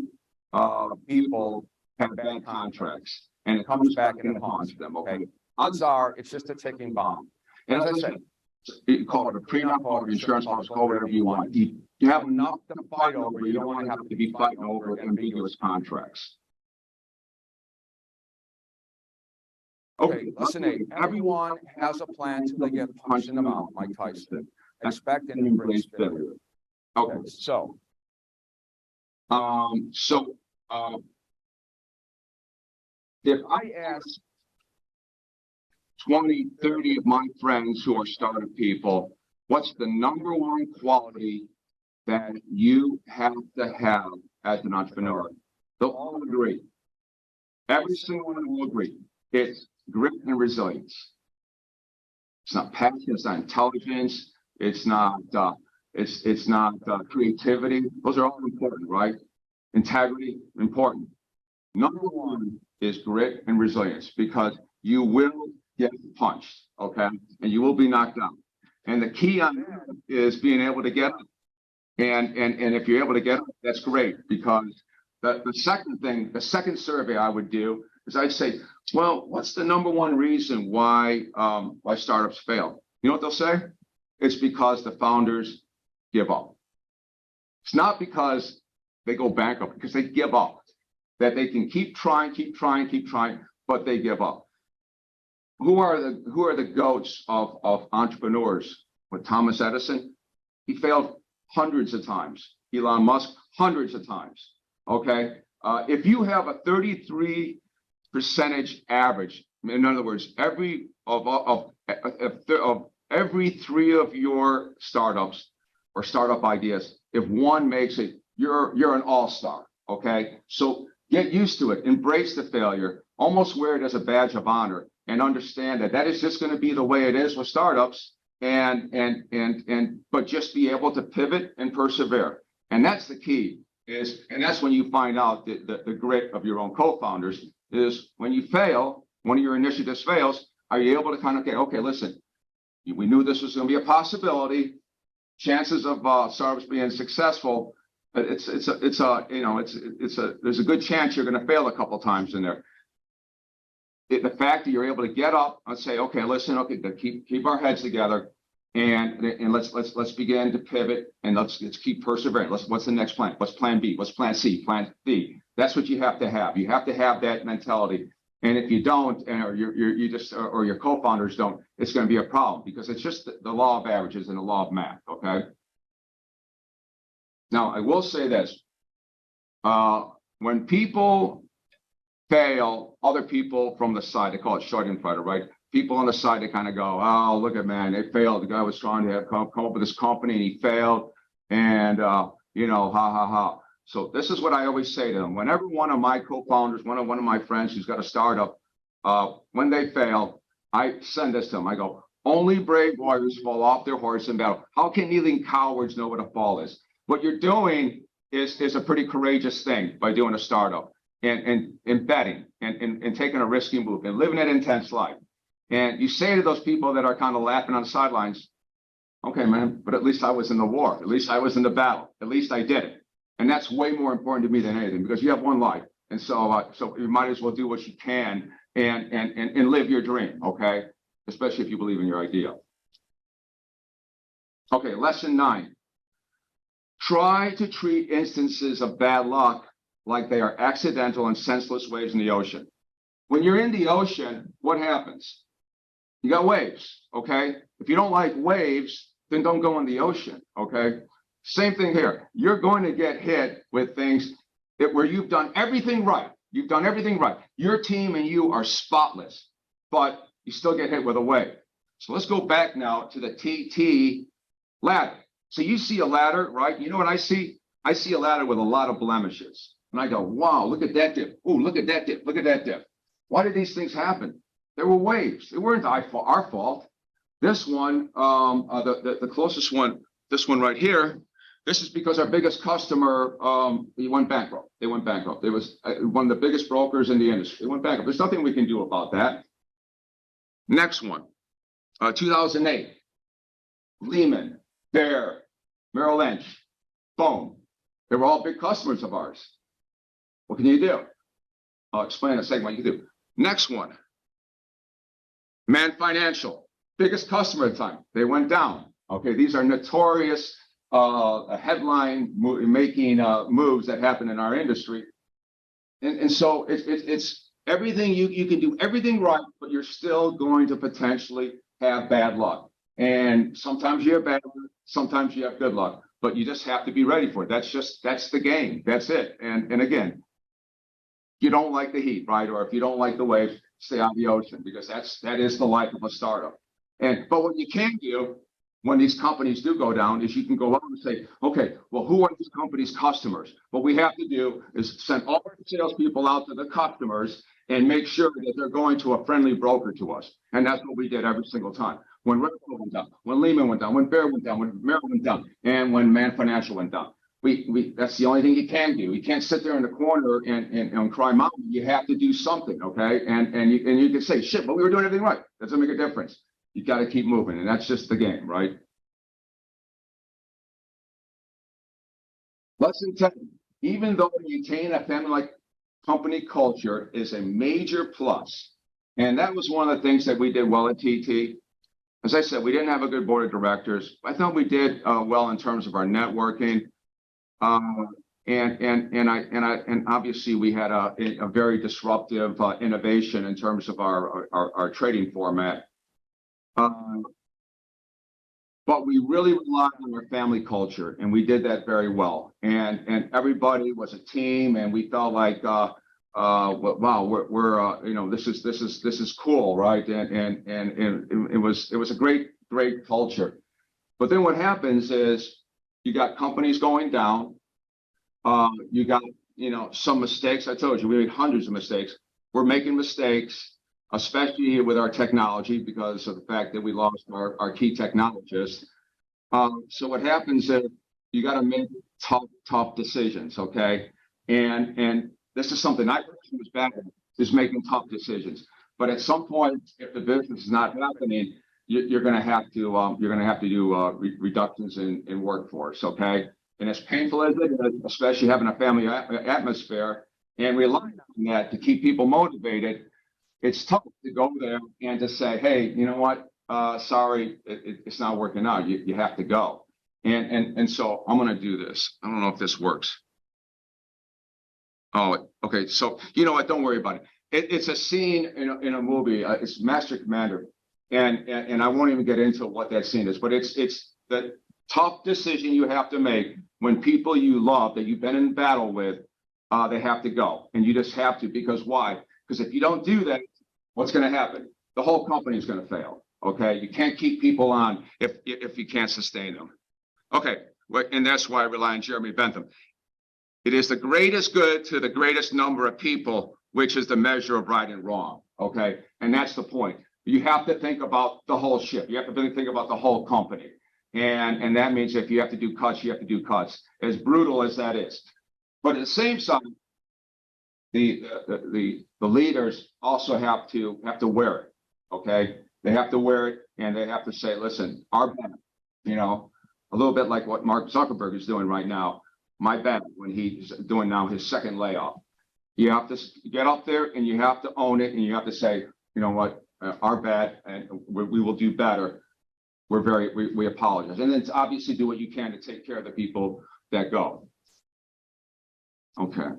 Speaker 2: people
Speaker 3: Have bad contracts and it comes back and it haunts them. Okay.
Speaker 2: odds are it's just a ticking bomb.
Speaker 3: And as I said, you call it a prenup or insurance policy, call it whatever you want. You have enough to fight over. You don't want to have to be fighting over ambiguous contracts.
Speaker 2: Okay, listen, Nate, everyone has a plan till they get punched in the mouth, Mike Tyson. Expect and embrace failure.
Speaker 3: Okay.
Speaker 2: So,
Speaker 3: if I ask 20, 30 of my friends who are startup people, what's the number one quality that you have to have as an entrepreneur? They'll all agree. Every single one will agree. It's grit and resilience. It's not passion. It's not intelligence. It's not. It's not creativity. Those are all important, right? Integrity, important. Number one is grit and resilience because you will get punched, okay, and you will be knocked out. And the key on that is being able to get up. And if you're able to get up, that's great because the second survey I would do is I'd say, well, what's the number one reason why startups fail? You know what they'll say? It's because the founders give up. It's not because they go bankrupt, because they give up. That they can keep trying, but they give up. Who are the goats of entrepreneurs? With Thomas Edison, he failed hundreds of times. Elon Musk, hundreds of times. Okay, if you have a 33% average, in other words, every three of your startups or startup ideas, if one makes it, you're an all-star. Okay, so get used to it, embrace the failure, almost wear it as a badge of honor, and understand that is just going to be the way it is with startups, but just be able to pivot and persevere. And that's the key, and that's when you find out the grit of your own co-founders is when you fail, one of your initiatives fails, are you able to kind of, okay, listen, we knew this was going to be a possibility, chances of startups being successful, there's a good chance you're going to fail a couple times in there. The fact that you're able to get up and say, okay, listen, okay, keep our heads together, and let's begin to pivot, and let's keep persevering. What's the next plan? What's plan B? What's plan C? Plan D? That's what you have to have. You have to have that mentality. And if you don't, or your co-founders don't, it's going to be a problem because it's just the law of averages and the law of math. Okay. Now, I will say this. When people fail, other people from the side, they call it schadenfreude, right? People on the side, they kind of go, oh, look at, man, they failed. The guy was trying to come up with this company and he failed. And, ha, ha, ha. So this is what I always say to them. Whenever one of my co-founders, one of my friends who's got a startup, when they fail, I send this to them. I go, only brave warriors fall off their horse in battle. How can kneeling cowards know what a fall is? What you're doing is a pretty courageous thing by doing a startup and betting and taking a risky move and living an intense life. And you say to those people that are kind of laughing on the sidelines, okay, man, but at least I was in the war. At least I was in the battle. At least I did it. And that's way more important to me than anything because you have one life. And so you might as well do what you can and live your dream, okay? Especially if you believe in your idea. Okay, lesson 9. Try to treat instances of bad luck like they are accidental and senseless waves in the ocean. When you're in the ocean, what happens? You got waves, okay? If you don't like waves, then don't go in the ocean, okay? Same thing here. You're going to get hit with things where you've done everything right. You've done everything right. Your team and you are spotless, but you still get hit with a wave. So let's go back now to the TT ladder. So you see a ladder, right? You know what I see? I see a ladder with a lot of blemishes. And I go, wow, look at that dip. Oh, look at that dip. Look at that dip. Why did these things happen? There were waves. It weren't our fault. This one, the closest one, this one right here, this is because our biggest customer, he went bankrupt. They went bankrupt. It was one of the biggest brokers in the industry. They went bankrupt. There's nothing we can do about that. Next one, 2008, Lehman, Bear, Merrill Lynch, boom. They were all big customers of ours. What can you do? I'll explain in a second what you can do. Next one, Man Financial, biggest customer at the time. They went down. Okay, these are notorious headline making moves that happen in our industry. And so it's everything you can do everything right, but you're still going to potentially have bad luck. And sometimes you have bad luck, sometimes you have good luck, but you just have to be ready for it. That's the game. That's it. And again, you don't like the heat, right? Or if you don't like the waves, stay on the ocean, because that is the life of a startup. But what you can do when these companies do go down is you can go out and say, okay, well, who are these companies' customers? What we have to do is send all our salespeople out to the customers and make sure that they're going to a friendly broker to us. And that's what we did every single time. When Redwood went down, when Lehman went down, when Bear went down, when Merrill went down, and when Man Financial went down. That's the only thing you can do. You can't sit there in the corner and cry mountain. You have to do something, okay? And you can say, shit, but we were doing everything right. Doesn't make a difference. You got to keep moving, and that's just the game, right? Lesson 10, even though maintaining a family-like company culture is a major plus. And that was one of the things that we did well at TT. As I said, we didn't have a good board of directors. I thought we did well in terms of our networking. And obviously we had a very disruptive innovation in terms of our trading format. But we really relied on our family culture, and we did that very well. And everybody was a team, and we felt like, wow, we're you know, this is cool, right? And it was a great culture. But then what happens is you got companies going down. You got, some mistakes. I told you we made hundreds of mistakes. We're making mistakes, especially with our technology, because of the fact that we lost our key technologists. So what happens is you got to make tough decisions, okay? And this is something I personally was bad at, is making tough decisions. But at some point, if the business is not happening, you're going to have to do reductions in workforce, okay? And as painful as it is, especially having a family atmosphere and relying on that to keep people motivated, it's tough to go there and to say, hey, you know what? Sorry, it's not working out. You have to go. And so I'm going to do this. I don't know if this works. Oh, okay. So you know what? Don't worry about it. It's a scene in a movie. It's Master Commander, and I won't even get into what that scene is. But it's the tough decision you have to make when people you love that you've been in battle with, they have to go, and you just have to. Because why? Because if you don't do that, what's going to happen? The whole company is going to fail. Okay, you can't keep people on if you can't sustain them. Okay, and that's why I rely on Jeremy Bentham. It is the greatest good to the greatest number of people, which is the measure of right and wrong. Okay, and that's the point. You have to think about the whole ship. You have to think about the whole company, and that means if you have to do cuts, you have to do cuts. As brutal as that is, but at the same time, the leaders also have to wear it. Okay, they have to wear it, and they have to say, listen, our bad, a little bit like what Mark Zuckerberg is doing right now. My bad, when he's doing now his second layoff. You have to get up there and you have to own it and you have to say, you know what, our bad, and we will do better. We apologize. And then obviously do what you can to take care of the people that go. Okay.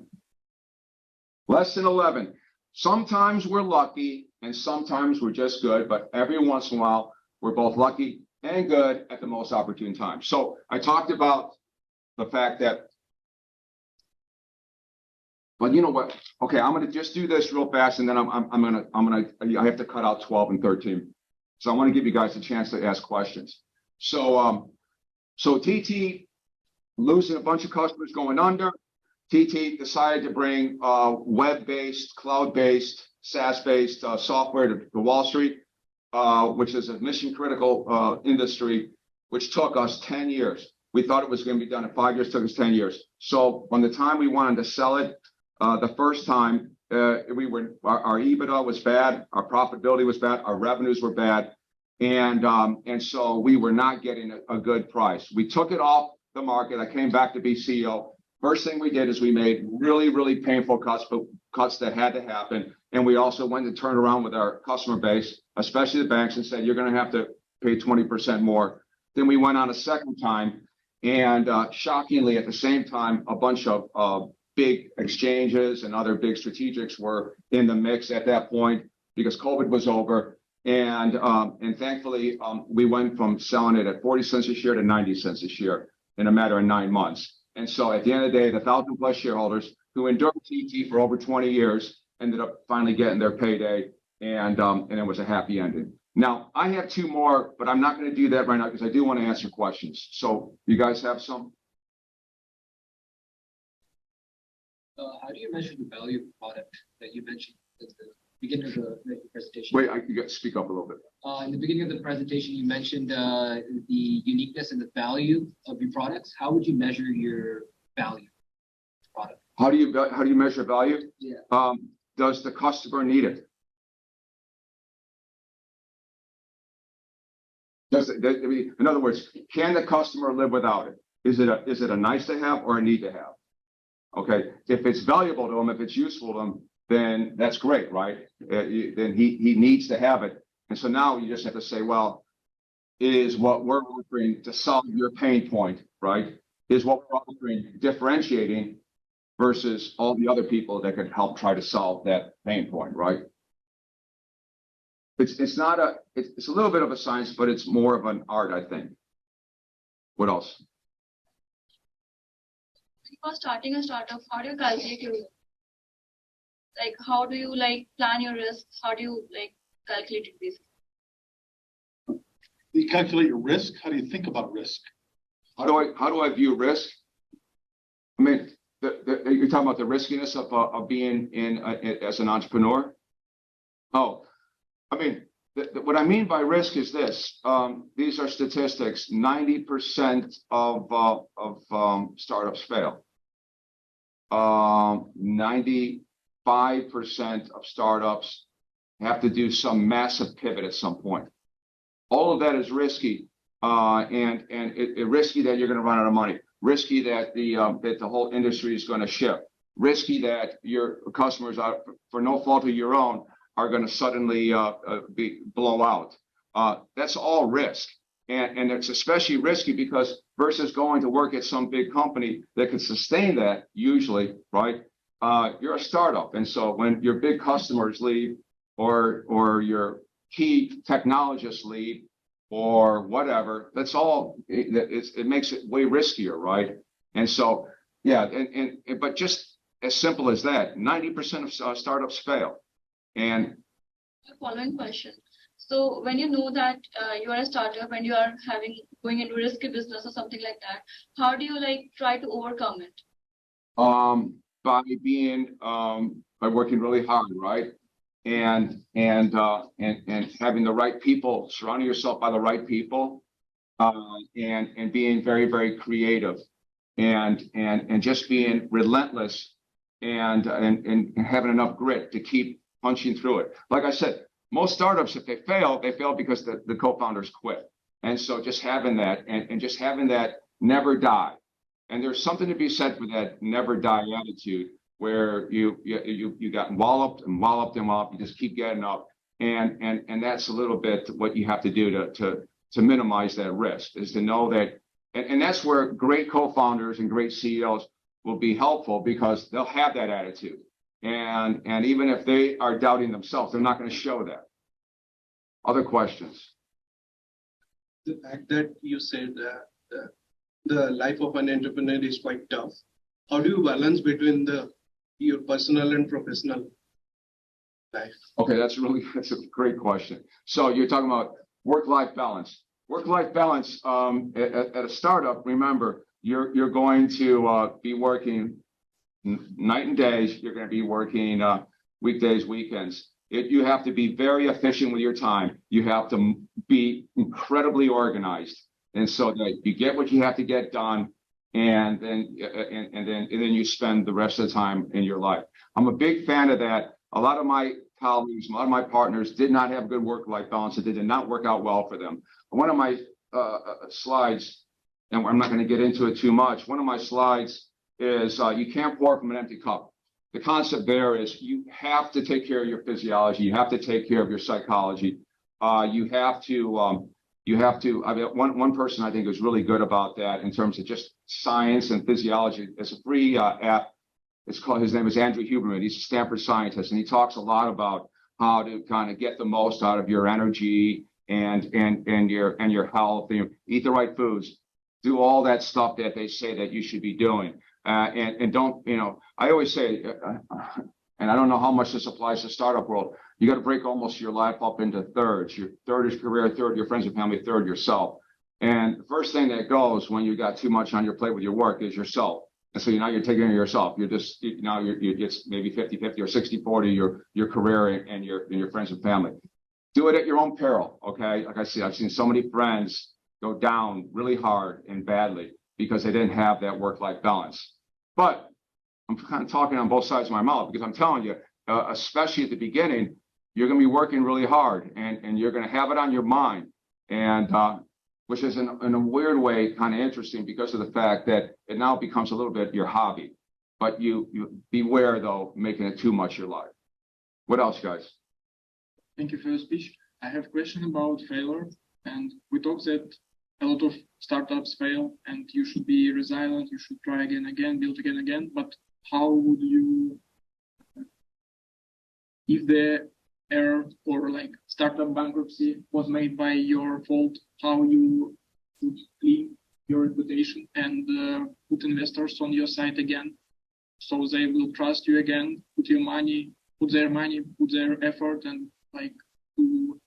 Speaker 3: Lesson 11. Sometimes we're lucky and sometimes we're just good, but every once in a while, we're both lucky and good at the most opportune time. So I talked about the fact that, but you know what? Okay, I'm going to just do this real fast, and then I have to cut out 12 and 13. So I want to give you guys a chance to ask questions. So TT losing a bunch of customers going under. TT decided to bring web-based, cloud-based, SaaS-based software to Wall Street, which is a mission-critical industry, which took us 10 years. We thought it was going to be done in 5 years, took us 10 years. So on the time we wanted to sell it, the first time, our EBITDA was bad, our profitability was bad, our revenues were bad, and so we were not getting a good price. We took it off the market. I came back to be CEO. First thing we did is we made really, really painful cuts that had to happen, and we also went to turn around with our customer base, especially the banks, and said, you're going to have to pay 20% more. Then we went on a second time, and shockingly, at the same time, a bunch of big exchanges and other big strategics were in the mix at that point because COVID was over. And thankfully, we went from selling it at 40 cents a share to 90 cents a share in a matter of 9 months. And so at the end of the day, the 1,000+ shareholders who endured TT for over 20 years ended up finally getting their payday, and it was a happy ending. Now, I have 2 more, but I'm not going to do that right now because I do want to answer questions. So you guys have some?
Speaker 7: How do you measure the value of the product that you mentioned at the beginning of the presentation?
Speaker 3: Wait, you got to speak up a little bit.
Speaker 7: In the beginning of the presentation, you mentioned the uniqueness and the value of your products. How would you measure your value product?
Speaker 3: How do you measure value?
Speaker 7: Yeah.
Speaker 3: Does the customer need it? In other words, can the customer live without it? Is it a nice to have or a need to have? Okay, if it's valuable to him, if it's useful to him, then that's great, right? Then he needs to have it. And so now you just have to say, well, is what we're offering to solve your pain point, right? Is what we're offering differentiating versus all the other people that could help try to solve that pain point, right? It's a little bit of a science, but it's more of an art, I think. What else?
Speaker 5: For starting a startup, how do you calculate your risk? Like, how do you plan your risks? How do you calculate it basically?
Speaker 1: You calculate your risk. How do you think about risk?
Speaker 3: How do I view risk? I mean, you're talking about the riskiness of being as an entrepreneur. Oh, I mean, what I mean by risk is this. These are statistics. 90% of startups fail. 95% of startups have to do some massive pivot at some point. All of that is risky, and risky that you're going to run out of money. Risky that the whole industry is going to shift. Risky that your customers, for no fault of your own, are going to suddenly blow out. That's all risk. And it's especially risky because versus going to work at some big company that can sustain that, usually, right? You're a startup. And so when your big customers leave or your key technologists leave or whatever, that's all, it makes it way riskier, right? And so, yeah, but just as simple as that, 90% of startups fail. And
Speaker 5: Following question. So when you know that you are a startup and you are going into risky business or something like that, how do you try to overcome it?
Speaker 3: By working really hard, right? And having the right people, surrounding yourself by the right people, and being very, very creative, and just being relentless, and having enough grit to keep punching through it. Like I said, most startups, if they fail because the co-founders quit. And so just having that and just having that never die. And there's something to be said for that never die attitude. where you got walloped and walloped and walloped. You just keep getting up, and that's a little bit what you have to do to minimize that risk, is to know that, and that's where great co-founders and great CEOs will be helpful, because they'll have that attitude, and even if they are doubting themselves, they're not going to show that. Other questions?
Speaker 8: The fact that you said the life of an entrepreneur is quite tough. How do you balance between your personal and professional life?
Speaker 3: Okay, that's a great question. So you're talking about work-life balance. Work-life balance at a startup. Remember, you're going to be working night and days. You're going to be working weekdays, weekends. You have to be very efficient with your time. You have to be incredibly organized, and so that you get what you have to get done, and then you spend the rest of the time in your life. I'm a big fan of that. A lot of my colleagues, a lot of my partners did not have good work-life balance. It did not work out well for them. One of my slides, and I'm not going to get into it too much. One of my slides is you can't pour from an empty cup. The concept there is you have to take care of your physiology. You have to take care of your psychology. You have to. I mean, one person I think is really good about that in terms of just science and physiology. It's a free app. It's called. His name is Andrew Huberman. He's a Stanford scientist, and he talks a lot about how to kind of get the most out of your energy and your health. You know, eat the right foods. Do all that stuff that they say that you should be doing. And don't, I always say, and I don't know how much this applies to startup world, you got to break almost your life up into thirds. Your third is career, third your friends and family, third yourself. And the first thing that goes when you got too much on your plate with your work is yourself. And so now you're taking care of yourself. You're just, it's maybe 50-50 or 60-40, your career and your friends and family. Do it at your own peril, okay? Like I said, I've seen so many friends go down really hard and badly because they didn't have that work-life balance. But I'm kind of talking on both sides of my mouth, because I'm telling you, especially at the beginning, you're going to be working really hard, and you're going to have it on your mind, and which is in a weird way kind of interesting, because of the fact that it now becomes a little bit your hobby. But you beware, though, making it too much your life. What else, guys?
Speaker 9: Thank you for your speech. I have a question about failure, and we talked that a lot of startups fail, and you should be resilient. You should try again, build again. But how would you, if the error or like startup bankruptcy was made by your fault, how you would clean your reputation and put investors on your side again, so they will trust you again, put their money, put their effort, and like to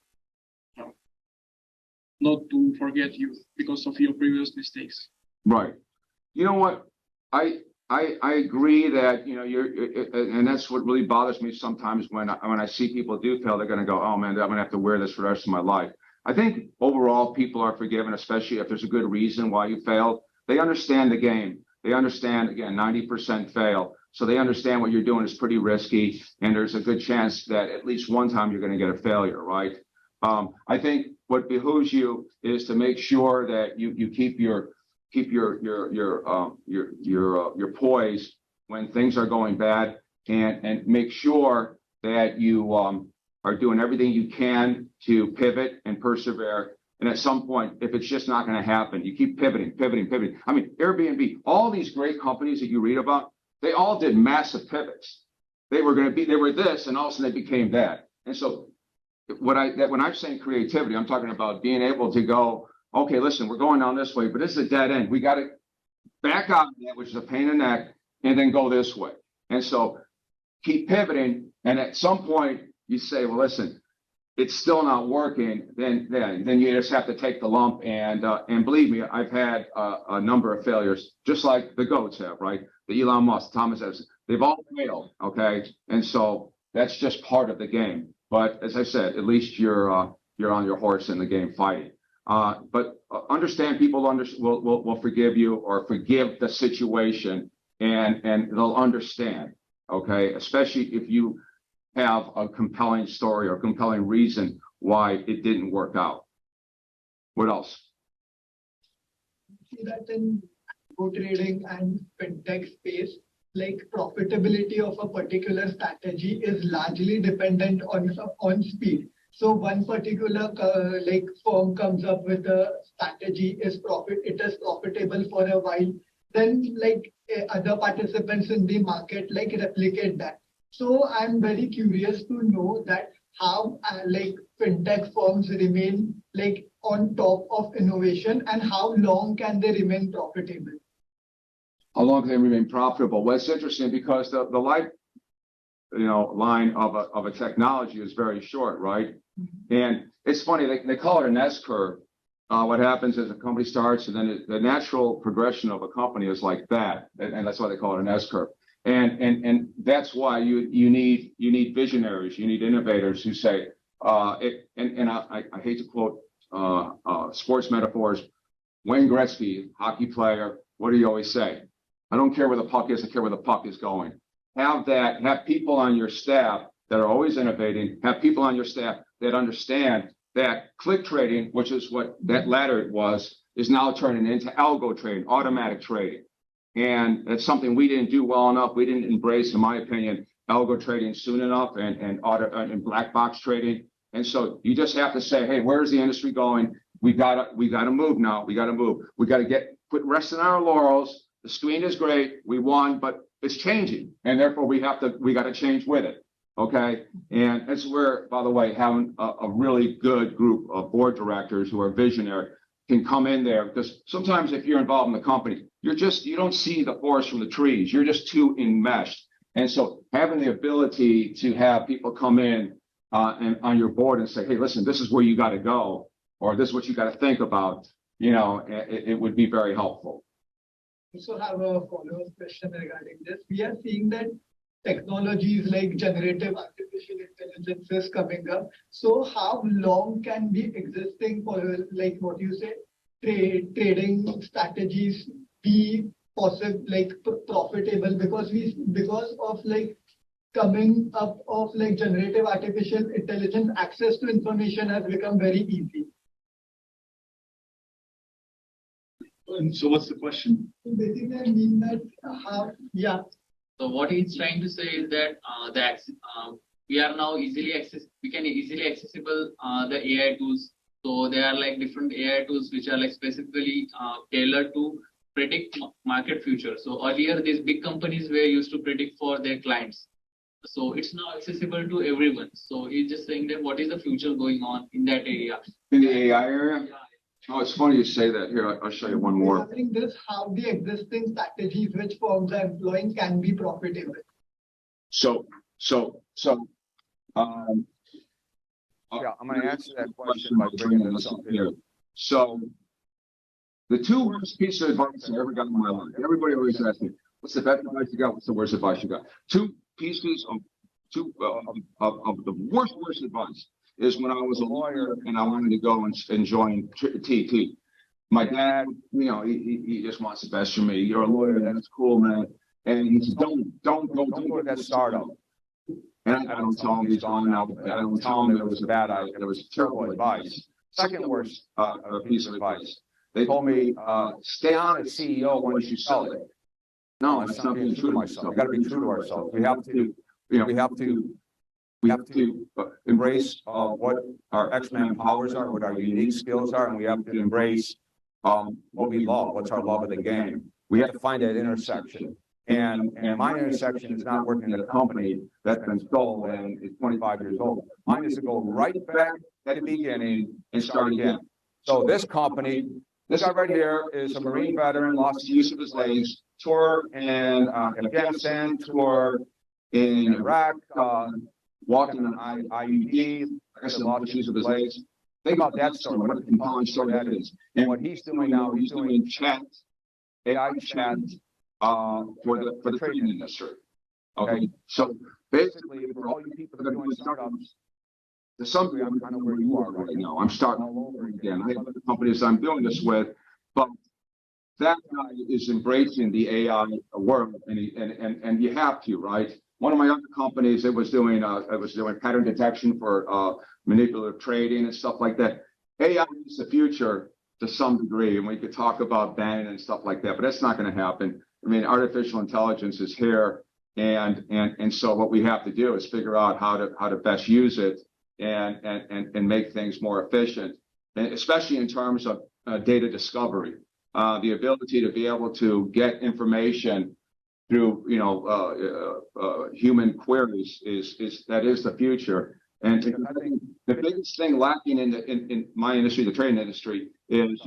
Speaker 9: not to forget you because of your previous mistakes.
Speaker 3: Right. You know what? I agree that, and that's what really bothers me sometimes when I see people do fail. They're going to go, oh man, I'm going to have to wear this for the rest of my life. I think overall people are forgiven, especially if there's a good reason why you failed. They understand the game. They understand, again, 90% fail. So they understand what you're doing is pretty risky, and there's a good chance that at least one time you're going to get a failure, right? I think what behooves you is to make sure that you keep your poise when things are going bad, and make sure that you are doing everything you can to pivot and persevere. And at some point, if it's just not going to happen, you keep pivoting. I mean, Airbnb, all these great companies that you read about, they all did massive pivots. They were this, and all of a sudden they became that. And so when I'm saying creativity, I'm talking about being able to go, okay, listen, we're going down this way, but this is a dead end. We got to back out of that, which is a pain in the neck, and then go this way. And so keep pivoting. And at some point you say, well, listen, it's still not working. Then you just have to take the lump. And believe me, I've had a number of failures, just like the GOATs have, right? The Elon Musk, Thomas Edison, they've all failed. Okay. And so that's just part of the game. But as I said, at least you're on your horse in the game fighting. But understand, people will forgive you or forgive the situation, and they'll understand, okay? Especially if you have a compelling story or compelling reason why it didn't work out. What else?
Speaker 6: See that in trading and fintech space, like profitability of a particular strategy is largely dependent on speed. So one particular like firm comes up with a strategy it is profitable for a while, then like other participants in the market like replicate that. So I'm very curious to know that how like fintech firms remain like on top of innovation and how long can they remain profitable?
Speaker 3: How long can they remain profitable? Well, it's interesting because the life, line of a technology is very short, right? And it's funny, they call it an S curve. What happens is a company starts and then the natural progression of a company is like that. And that's why they call it an S curve. And that's why you need visionaries, you need innovators who say, I hate to quote sports metaphors, Wayne Gretzky, hockey player, what do you always say? I don't care where the puck is, I care where the puck is going. Have people on your staff that are always innovating, have people on your staff that understand that click trading, which is what that latter was, is now turning into algo trading, automatic trading. And that's something we didn't do well enough. We didn't embrace, in my opinion, algo trading soon enough and black box trading. And so you just have to say, hey, where's the industry going? We gotta move now. We gotta move. We gotta put rest in our laurels. The screen is great. We won, but it's changing. And therefore we gotta change with it. Okay. And that's where, by the way, having a really good group of board directors who are visionary can come in there, because sometimes if you're involved in the company, you don't see the forest from the trees. You're just too enmeshed. And so having the ability to have people come in and on your board and say, hey, listen, this is where you got to go, or this is what you got to think about, it would be very helpful.
Speaker 6: I also have a follow-up question regarding this. We are seeing that technologies like generative artificial intelligence is coming up. So how long can be existing for like what you say, trading strategies be possible, like profitable, because of like coming up of like generative artificial intelligence, access to information has become very easy.
Speaker 1: And so what's the question?
Speaker 6: Basically, I mean that
Speaker 10: So what he's trying to say is that we are now we can easily accessible the AI tools. So there are like different AI tools which are like specifically tailored to predict market future. So earlier these big companies were used to predict for their clients. So it's now accessible to everyone. So he's just saying that what is the future going on in that area?
Speaker 3: In the AI area? Oh, it's funny you say that. Here, I'll show you one more.
Speaker 6: Regarding this, how the existing strategies which firms are employing can be profitable.
Speaker 2: I'm going to answer that question by bringing this up here.
Speaker 3: So, the two worst pieces of advice I ever got in my life. Everybody always asks me, "What's the best advice you got? What's the worst advice you got?" Two pieces of the worst advice is when I was a lawyer and I wanted to go and join TT. My dad, he just wants the best for me. You're a lawyer, that's cool, man. And he said, don't go to that startup. And I don't tell him he's gone now. I don't tell him it was a bad idea. It was terrible advice. Second worst piece of advice. They told me, stay on as CEO once you sell it. No, that's not being true to myself. We got to be true to ourselves. We have to embrace what our X-Men powers are, what our unique skills are, and we have to embrace what we love. What's our love of the game? We have to find that intersection. And my intersection is not working at a company that's been sold and is 25 years old. Mine is to go right back at the beginning and start again. So this company, this guy right here is a Marine veteran, lost the use of his legs, tour in Afghanistan, tour in Iraq, walking an IUD, like I said, lost the use of his legs. Think about that story, what a compelling story that is. And what he's doing now, he's doing chat, AI chat, for the trading industry. Okay, so basically, for all you people that are doing startups, to some degree, I'm kind of where you are right now. I'm starting all over again. I have other companies I'm doing this with, but that guy is embracing the AI world, and you have to, right? One of my other companies, it was doing pattern detection for manipulative trading and stuff like that. AI is the future to some degree, and we could talk about banning and stuff like that, but that's not going to happen. I mean, artificial intelligence is here. And so what we have to do is figure out how to best use it and make things more efficient, and especially in terms of data discovery. The ability to be able to get information through, human queries is the future. And I think the biggest thing lacking in my industry, the trading industry, is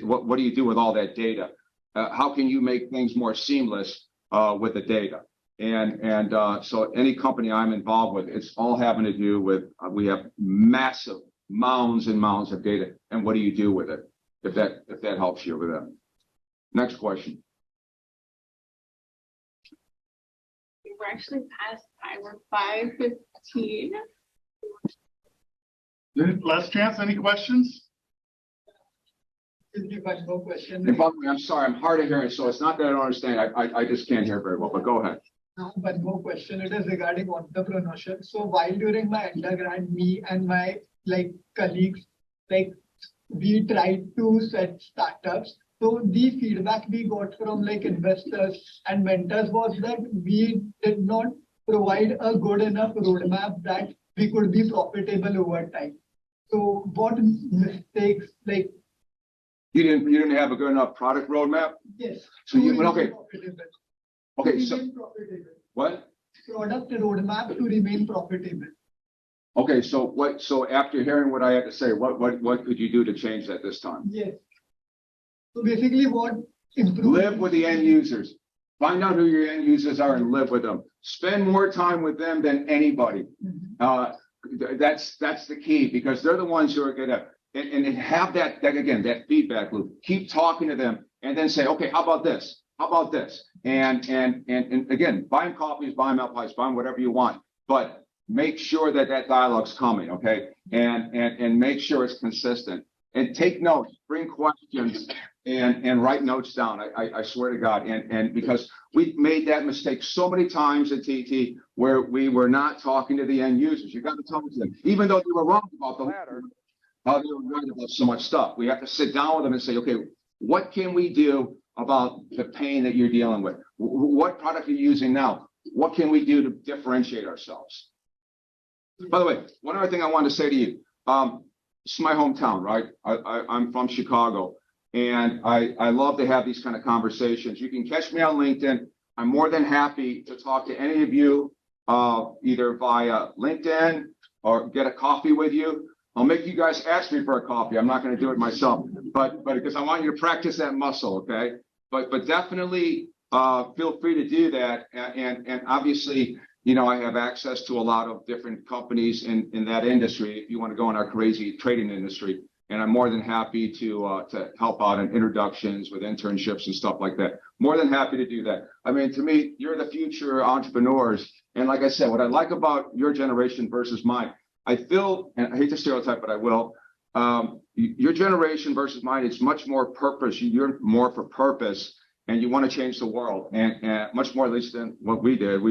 Speaker 3: what do you do with all that data? How can you make things more seamless with the data? And so any company I'm involved with, it's all having to do with we have massive mounds and mounds of data, and what do you do with it? If that helps you with that. Next question.
Speaker 11: We're actually past time. We're 5:15.
Speaker 1: Last chance, any questions?
Speaker 6: Excuse me, one more question.
Speaker 3: And by the way, I'm sorry, I'm hard of hearing, so it's not that I don't understand. I just can't hear very well, but go ahead.
Speaker 6: One more question. It is regarding entrepreneurship. So while during my undergrad, me and my colleagues, we tried to set startups. So the feedback we got from investors and mentors was that we did not provide a good enough roadmap that we could be profitable over time. So what mistakes
Speaker 3: You didn't have a good enough product roadmap?
Speaker 6: Yes.
Speaker 3: So you okay.
Speaker 6: Profitable.
Speaker 3: Okay, so
Speaker 6: Profitable.
Speaker 3: what?
Speaker 6: Product roadmap to remain profitable.
Speaker 3: Okay, so after hearing what I had to say, what could you do to change that this time?
Speaker 6: Yes. So basically what
Speaker 3: Live with the end users. Find out who your end users are and live with them. Spend more time with them than anybody. That's the key, because they're the ones who are gonna and have that feedback loop. Keep talking to them and then say, okay, how about this? How about this? And again, buy them coffees, buy them apple pies, buy them whatever you want, but make sure that dialogue's coming, okay? And make sure it's consistent. And take notes, bring questions, and write notes down. I swear to God. And because we've made that mistake so many times at TT where we were not talking to the end users. You got to talk to them, even though they were wrong about the latter. How they were right about so much stuff. We have to sit down with them and say, okay, what can we do about the pain that you're dealing with? What product are you using now? What can we do to differentiate ourselves? By the way, one other thing I wanted to say to you. This is my hometown, right? I'm from Chicago, and I love to have these kind of conversations. You can catch me on LinkedIn. I'm more than happy to talk to any of you, either via LinkedIn or get a coffee with you. I'll make you guys ask me for a coffee. I'm not going to do it myself, but because I want you to practice that muscle, okay? But definitely feel free to do that, and obviously, I have access to a lot of different companies in that industry. If you want to go in our crazy trading industry, and I'm more than happy to help out in introductions with internships and stuff like that. More than happy to do that. I mean, to me, you're the future entrepreneurs, and like I said, what I like about your generation versus mine, I feel, and I hate to stereotype, but I will. Your generation versus mine is much more purpose. You're more for purpose, and you want to change the world, and much more at least than what we did.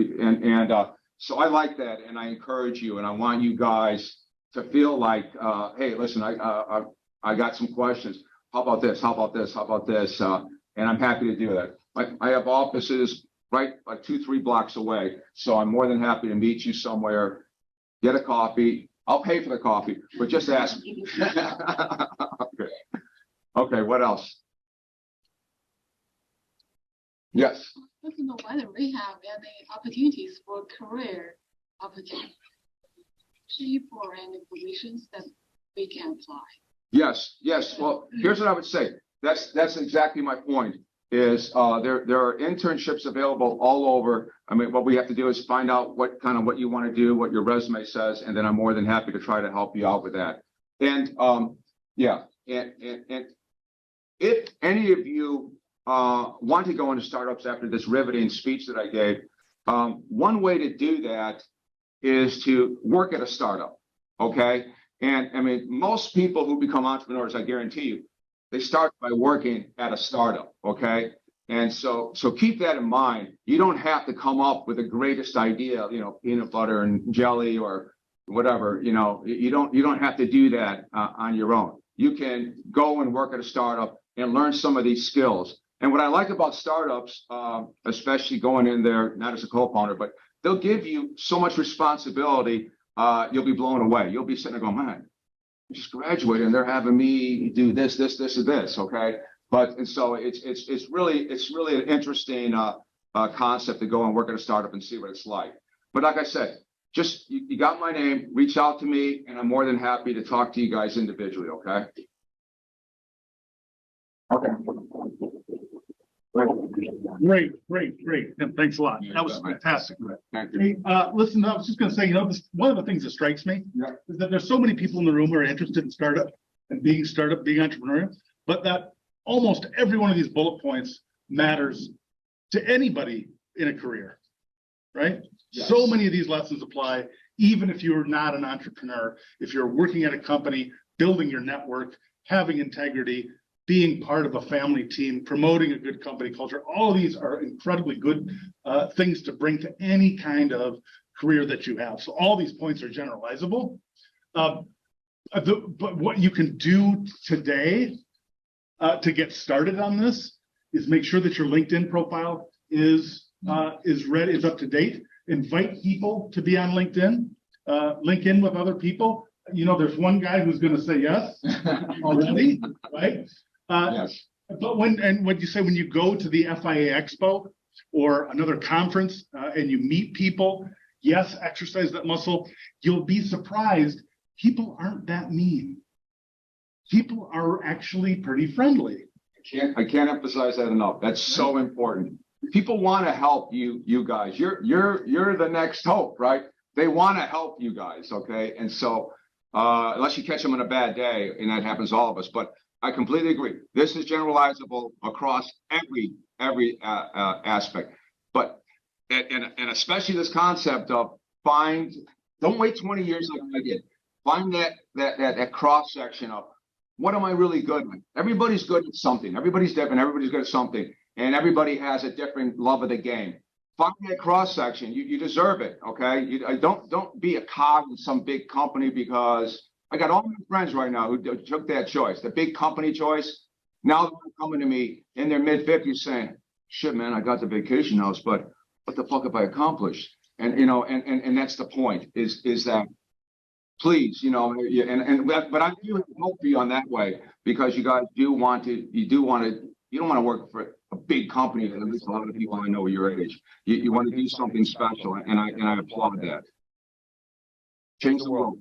Speaker 3: So I like that, and I encourage you, and I want you guys to feel like, hey, listen, I got some questions. How about this? How about this? How about this? And I'm happy to do that. I have offices right like 2-3 blocks away, so I'm more than happy to meet you somewhere. Get a coffee. I'll pay for the coffee, but just ask me. Okay, what else? Yes.
Speaker 11: I don't know whether we have any opportunities for career opportunities for any positions that we can apply.
Speaker 3: Yes. Well, here's what I would say. That's exactly my point. Is there are internships available all over. I mean, what we have to do is find out what you want to do, what your resume says, and then I'm more than happy to try to help you out with that. And and if any of you want to go into startups after this riveting speech that I gave, one way to do that is to work at a startup. Okay, and I mean, most people who become entrepreneurs, I guarantee you, they start by working at a startup, okay? And so keep that in mind. You don't have to come up with the greatest idea, peanut butter and jelly or whatever, you don't have to do that on your own. You can go and work at a startup and learn some of these skills. And what I like about startups, especially going in there, not as a co-founder, but they'll give you so much responsibility, you'll be blown away. You'll be sitting there going, man, I just graduated and they're having me do this, and this, okay? But, and so it's really an interesting concept to go and work at a startup and see what it's like. But like I said, just, you got my name, reach out to me, and I'm more than happy to talk to you guys individually, okay? Okay.
Speaker 1: Great. Yeah, thanks a lot. That was fantastic.
Speaker 3: Thank you.
Speaker 1: Hey, listen, I was just gonna say, one of the things that strikes me is that there's so many people in the room who are interested in startup and being entrepreneurial, but that almost every one of these bullet points matters to anybody in a career, right?
Speaker 3: Yes.
Speaker 1: So many of these lessons apply, even if you're not an entrepreneur, if you're working at a company, building your network, having integrity, being part of a family team, promoting a good company culture. All of these are incredibly good things to bring to any kind of career that you have. So all these points are generalizable. But what you can do today to get started on this is make sure that your LinkedIn profile is up to date. Invite people to be on LinkedIn. Link in with other people. You know, there's one guy who's going to say yes already, right?
Speaker 3: Yes.
Speaker 1: But when you go to the FIA Expo or another conference and you meet people, yes, exercise that muscle. You'll be surprised. People aren't that mean. People are actually pretty friendly.
Speaker 3: I can't emphasize that enough. That's so important. People want to help you guys. You're the next hope, right? They want to help you guys, okay? And so unless you catch them on a bad day, and that happens to all of us, but I completely agree. This is generalizable across every aspect, but and especially this concept of don't wait 20 years like I did. Find that cross section of what am I really good at? Everybody's good at something. Everybody's different. Everybody's good at something, and everybody has a different love of the game. Find that cross section. You deserve it. Okay. Don't be a cog in some big company, because I got all my friends right now who took that choice, the big company choice. Now they're coming to me in their mid-50s saying, shit, man, I got the vacation house, but what the fuck have I accomplished? And, and that's the point is that please, but I do hope for you on that way, because you guys you don't want to work for a big company. At least a lot of people I know your age. You want to do something special, and I applaud that. Change the world.